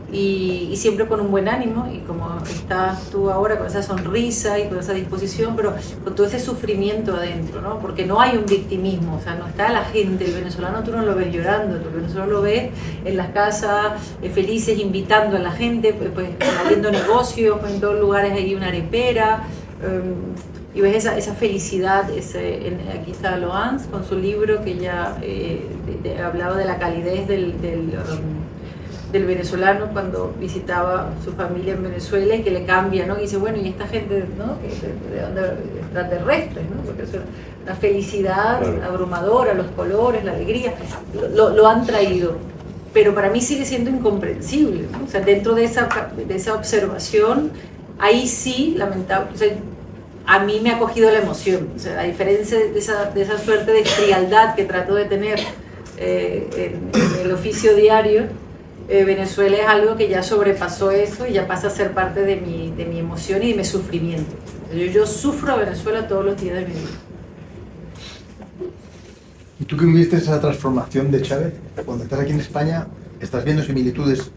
y siempre con un buen ánimo, y como estás tú ahora con esa sonrisa y con esa disposición, pero con todo ese sufrimiento adentro, ¿no? Porque no hay un victimismo, o sea, no está la gente, el venezolano tú no lo ves llorando, el venezolano lo ves en las casas felices, invitando a la gente, pues haciendo negocios, en todos lugares hay una arepera, y ves esa felicidad. Aquí está Loans con su libro, que ya hablaba de la calidez del venezolano cuando visitaba su familia en Venezuela, y que le cambia, ¿no? Y dice, bueno, y esta gente, ¿no? ¿De dónde? Extraterrestres, ¿no? Porque es una felicidad abrumadora, los colores, la alegría, lo han traído. Pero para mí sigue siendo incomprensible, ¿no? O sea, dentro de esa observación, ahí sí, lamentable, o sea, a mí me ha cogido la emoción, o sea, a diferencia de esa suerte de frialdad que trato de tener en el oficio diario, Venezuela es algo que ya sobrepasó eso y ya pasa a ser parte de mi emoción y de mi sufrimiento. Yo sufro a Venezuela todos los días de mi vida. ¿Y tú que viviste esa transformación de Chávez, cuando estás aquí en España, estás viendo similitudes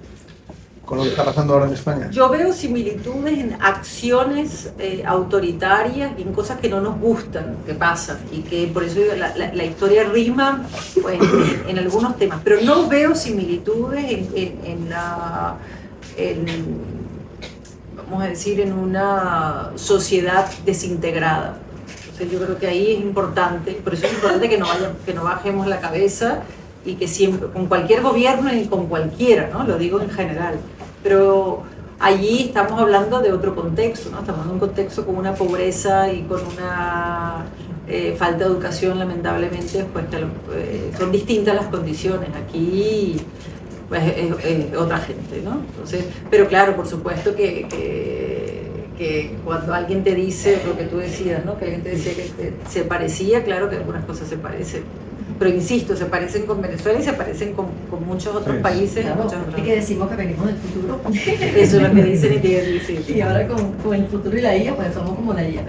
con lo que está pasando ahora en España? Yo veo similitudes en acciones autoritarias y en cosas que no nos gustan, que pasan, y que por eso la historia rima, pues, en algunos temas, pero no veo similitudes vamos a decir, en una sociedad desintegrada. Entonces yo creo que ahí es importante, por eso es importante que no bajemos la cabeza, y que siempre, con cualquier gobierno y con cualquiera, ¿no? Lo digo en general, pero allí estamos hablando de otro contexto, ¿no? Estamos en un contexto con una pobreza y con una falta de educación, lamentablemente, pues son distintas las condiciones. Aquí pues, es otra gente, ¿no? Entonces, pero claro, por supuesto que cuando alguien te dice lo que tú decías, ¿no? Que alguien te decía que se parecía, claro que algunas cosas se parecen. Pero insisto, se parecen con Venezuela y se parecen con muchos otros países. Claro, muchos otros... es que decimos que venimos del futuro. Eso es lo que dicen y te dicen. Y ahora con el futuro y la IA, pues somos como la IA.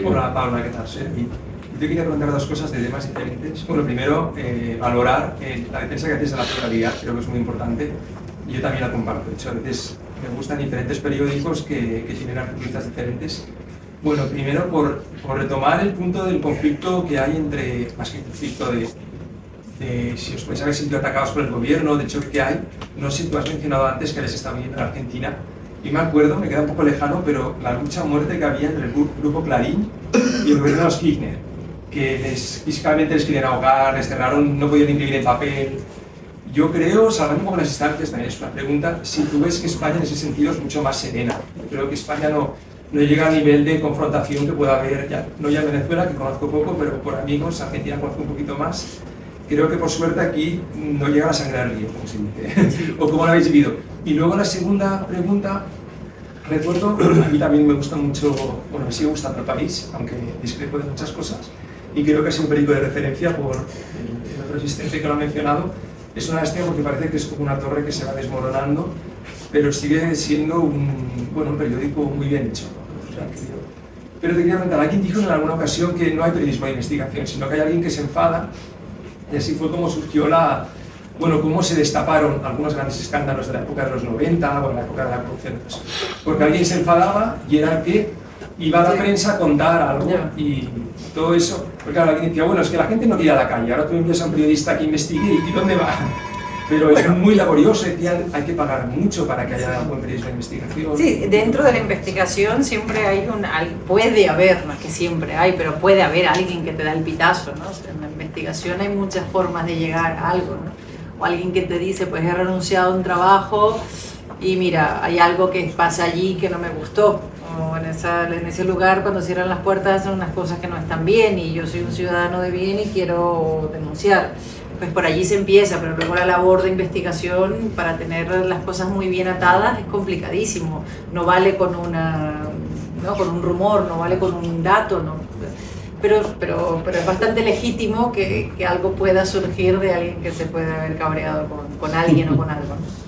Hola Paula, ¿qué tal? Soy David. Yo quería preguntar dos cosas de temas diferentes. Bueno, primero, valorar la defensa que haces de la pluralidad, creo que es muy importante. Yo también la comparto. De hecho, a veces me gustan diferentes periódicos que generan periodistas diferentes. Bueno, primero por retomar el punto del conflicto que hay entre, más que conflicto de si os podéis haber sentido atacados por el gobierno, de hecho que hay, no sé si tú has mencionado antes que habéis estado viviendo en Argentina, y me acuerdo, me queda un poco lejano, pero la lucha a muerte que había entre el grupo Clarín y el gobierno de los Kirchner, que físicamente les querían ahogar, les cerraron, no podían imprimir en papel. Yo creo, salvando un poco las instancias, también es una pregunta, si tú ves que España en ese sentido es mucho más serena. Yo creo que España no llega al nivel de confrontación que pueda haber, no ya en Venezuela, que conozco poco, pero por amigos, Argentina conozco un poquito más. Creo que por suerte aquí no llega la sangre al río, como se dice, o como lo habéis vivido. Y luego la segunda pregunta, recuerdo, a mí también me gusta mucho, bueno, me sigue gustando el país, aunque discrepo de muchas cosas, y creo que es un periódico de referencia por el otro asistente que lo ha mencionado. Es una lástima porque parece que es como una torre que se va desmoronando, pero sigue siendo un periódico muy bien hecho. O sea, pero te quería preguntar, alguien dijo en alguna ocasión que no hay periodismo de investigación, sino que hay alguien que se enfada, y así fue como surgió cómo se destaparon algunos grandes escándalos de la época de los 90 o en la época de la corrupción. Porque alguien se enfadaba y era el que iba a la prensa a contar algo y todo eso. Porque claro, alguien decía, bueno, es que la gente no quiere a la calle, ahora tú envías a un periodista que investigue y ¿dónde va? Pero es muy laborioso, hay que pagar mucho para que haya un buen periodismo de investigación. Sí, dentro de la investigación siempre hay puede haber, no es que siempre hay, pero puede haber alguien que te da el pitazo, ¿no? O sea, en la investigación hay muchas formas de llegar a algo, ¿no? O alguien que te dice, pues he renunciado a un trabajo y mira, hay algo que pasa allí que no me gustó. O en ese lugar, cuando cierran las puertas, hacen unas cosas que no están bien y yo soy un ciudadano de bien y quiero denunciar. Pues por allí se empieza, pero luego la labor de investigación para tener las cosas muy bien atadas es complicadísimo. No vale con un rumor, no vale con un dato, ¿no? Pero es bastante legítimo que algo pueda surgir de alguien que se puede haber cabreado con alguien o con algo, ¿no?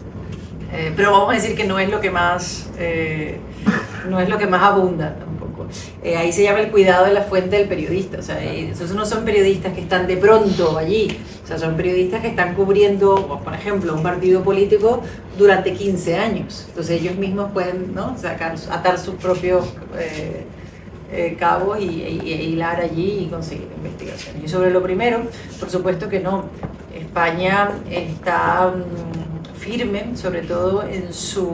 Pero vamos a decir que no es lo que más abunda tampoco. Ahí se llama el cuidado de la fuente del periodista. O sea, esos no son periodistas que están de pronto allí. O sea, son periodistas que están cubriendo, por ejemplo, un partido político durante 15 años. Entonces ellos mismos pueden, ¿no?, atar sus propios cabos y hilar allí y conseguir investigaciones. Y sobre lo primero, por supuesto que no. España está firme, sobre todo en eso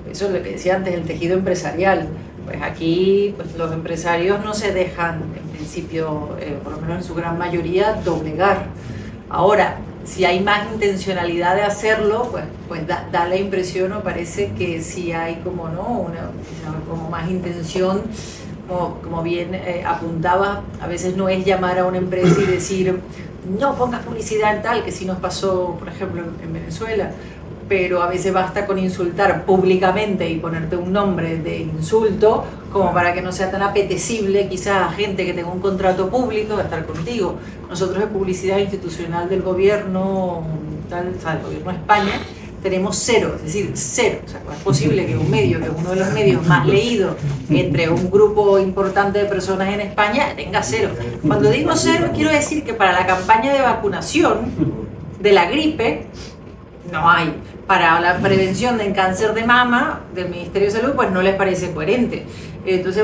es lo que decía antes, el tejido empresarial. Pues aquí pues, los empresarios no se dejan, en principio, por lo menos en su gran mayoría, doblegar. Ahora, si hay más intencionalidad de hacerlo, pues da la impresión, o parece que sí hay como más intención, como bien apuntaba. A veces no es llamar a una empresa y decir no pongas publicidad en tal, que sí nos pasó, por ejemplo, en Venezuela, pero a veces basta con insultar públicamente y ponerte un nombre de insulto como para que no sea tan apetecible quizás a gente que tenga un contrato público de estar contigo. Nosotros de publicidad institucional del gobierno, del gobierno de España, tenemos cero, es decir, cero. O sea, ¿cómo es posible que un medio, que es uno de los medios más leídos entre un grupo importante de personas en España, tenga cero? Cuando digo cero, quiero decir que para la campaña de vacunación de la gripe, no hay. Para la prevención del cáncer de mama del Ministerio de Salud, pues no les parece coherente. Entonces,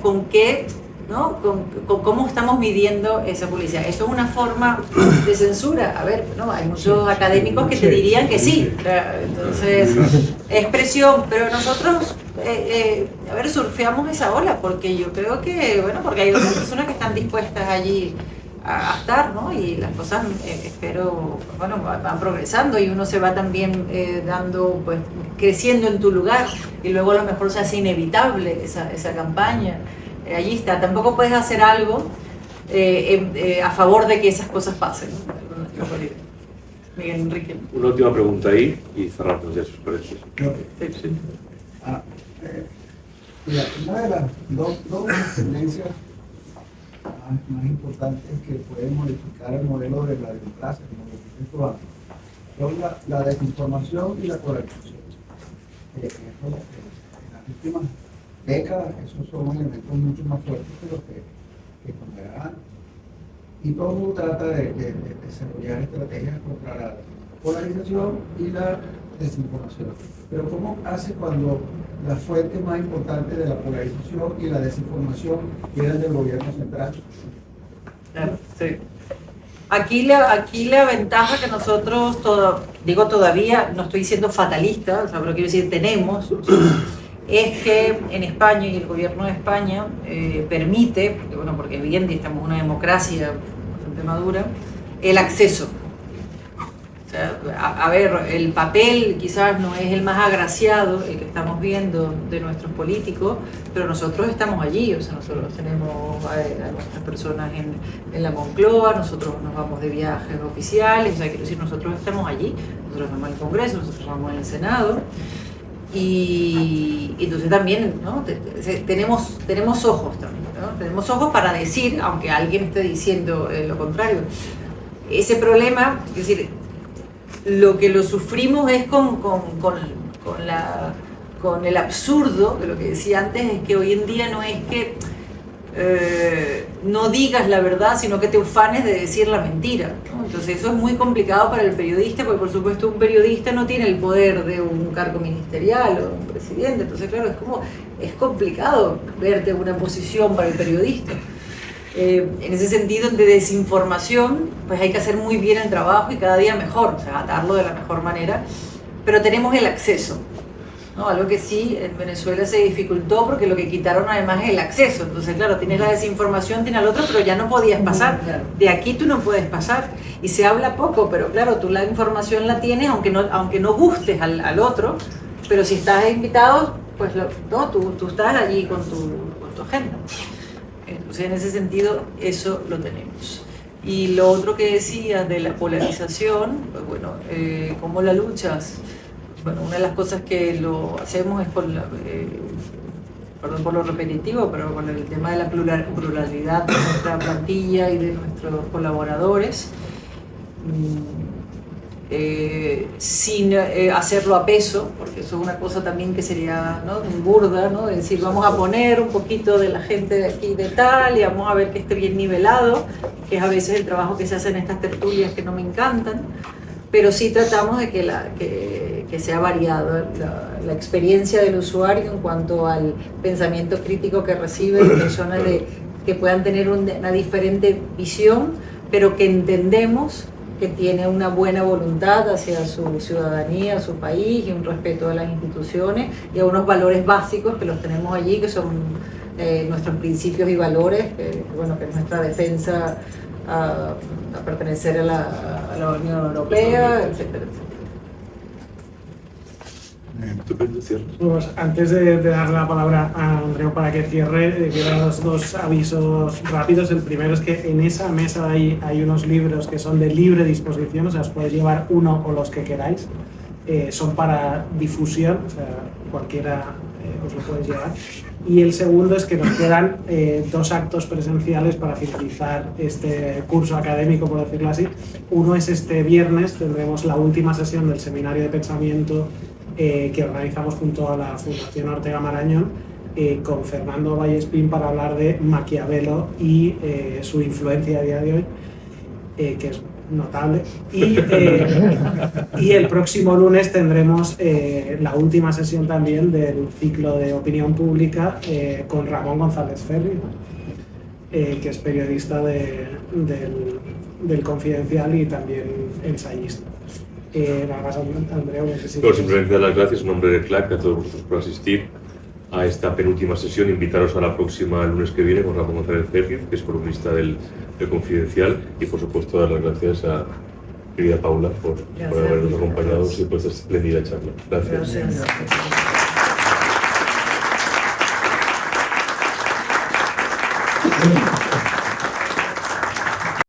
¿con qué, no? Con cómo estamos midiendo esa publicidad? ¿Esto es una forma de censura? A ver, ¿no? Hay muchos académicos que te dirían que sí. Entonces, es presión, pero nosotros, surfeamos esa ola, porque yo creo que, porque hay otras personas que están dispuestas allí gastar, ¿no? Y las cosas, espero, bueno, van progresando y uno se va también dando, pues, creciendo en tu lugar y luego a lo mejor se hace inevitable esa campaña. Allí está, tampoco puedes hacer algo a favor de que esas cosas pasen. Miguel Enrique. Una última pregunta ahí y cerramos ya, si os parece. Sí. Mira, una de las dos tendencias más importantes que pueden modificar el modelo de la democracia, como lo que son la desinformación y la polarización. En las últimas décadas esos son elementos mucho más fuertes que los que cuando era antes. Y todo el mundo trata de desarrollar estrategias contra la polarización y la desinformación. Pero ¿cómo hace cuando la fuente más importante de la polarización y la desinformación vienen del gobierno central? Claro, sí. Aquí la ventaja que nosotros, todavía, no estoy siendo fatalista, o sea, pero quiero decir, tenemos, es que en España y el gobierno de España permite, porque evidentemente estamos en una democracia bastante madura, el acceso. O sea, a ver, el papel quizás no es el más agraciado, el que estamos viendo de nuestros políticos, pero nosotros estamos allí, o sea, nosotros tenemos a nuestras personas en la Moncloa, nosotros nos vamos de viajes oficiales, o sea, quiero decir, nosotros estamos allí, nosotros vamos al Congreso, nosotros vamos al Senado, y entonces también, ¿no? tenemos ojos también, ¿no? Tenemos ojos para decir, aunque alguien esté diciendo lo contrario. Ese problema, es decir, lo que lo sufrimos es con el absurdo de lo que decía antes, es que hoy en día no es que no digas la verdad, sino que te ufanes de decir la mentira, ¿no? Entonces eso es muy complicado para el periodista, porque por supuesto un periodista no tiene el poder de un cargo ministerial o de un presidente, entonces claro, es complicado verte en una posición para el periodista. En ese sentido de desinformación, pues hay que hacer muy bien el trabajo y cada día mejor, o sea, atarlo de la mejor manera, pero tenemos el acceso, ¿no? Algo que sí en Venezuela se dificultó porque lo que quitaron además es el acceso. Entonces claro, tienes la desinformación, tienes al otro, pero ya no podías pasar, de aquí tú no puedes pasar y se habla poco, pero claro, tú la información la tienes aunque no gustes al otro, pero si estás invitado, pues tú estás allí con tu agenda. Entonces, en ese sentido, eso lo tenemos. Y lo otro que decías de la polarización, pues bueno, ¿cómo la luchas? Bueno, una de las cosas que lo hacemos es perdón por lo repetitivo, pero con el tema de la pluralidad de nuestra plantilla y de nuestros colaboradores, sin hacerlo a peso, porque eso es una cosa también que sería, ¿no?, burda, ¿no?, es decir, vamos a poner un poquito de la gente de aquí de tal y vamos a ver que esté bien nivelado, que es a veces el trabajo que se hace en estas tertulias que no me encantan, pero sí tratamos de que sea variado la experiencia del usuario en cuanto al pensamiento crítico que recibe, personas que puedan tener una diferente visión, pero que entendemos que tiene una buena voluntad hacia su ciudadanía, a su país, y un respeto a las instituciones y a unos valores básicos que los tenemos allí, que son nuestros principios y valores, que es nuestra defensa a pertenecer a la Unión Europea, etcétera, etcétera. Pues antes de dar la palabra a Andreu para que cierre, quiero dar dos avisos rápidos. El primero es que en esa mesa hay unos libros que son de libre disposición, o sea, os podéis llevar uno o los que queráis. Son para difusión, o sea, cualquiera os lo podéis llevar. Y el segundo es que nos quedan 2 actos presenciales para finalizar este curso académico, por decirlo así. Uno es este viernes, tendremos la última sesión del seminario de pensamiento que organizamos junto a la Fundación Ortega Marañón con Fernando Vallespín para hablar de Maquiavelo y su influencia a día de hoy, que es notable. Y el próximo lunes tendremos la última sesión también del ciclo de opinión pública con Ramón González Ferri, que es periodista del Confidencial y también ensayista. Nada más, Andreu, simplemente dar las gracias en nombre de CLAC a todos vosotros por asistir a esta penúltima sesión. Invitaros a la próxima el lunes que viene con Ramón González Pérez, que es columnista del Confidencial, y por supuesto dar las gracias a querida Paula por habernos acompañado y por esta espléndida charla. Gracias. Gracias.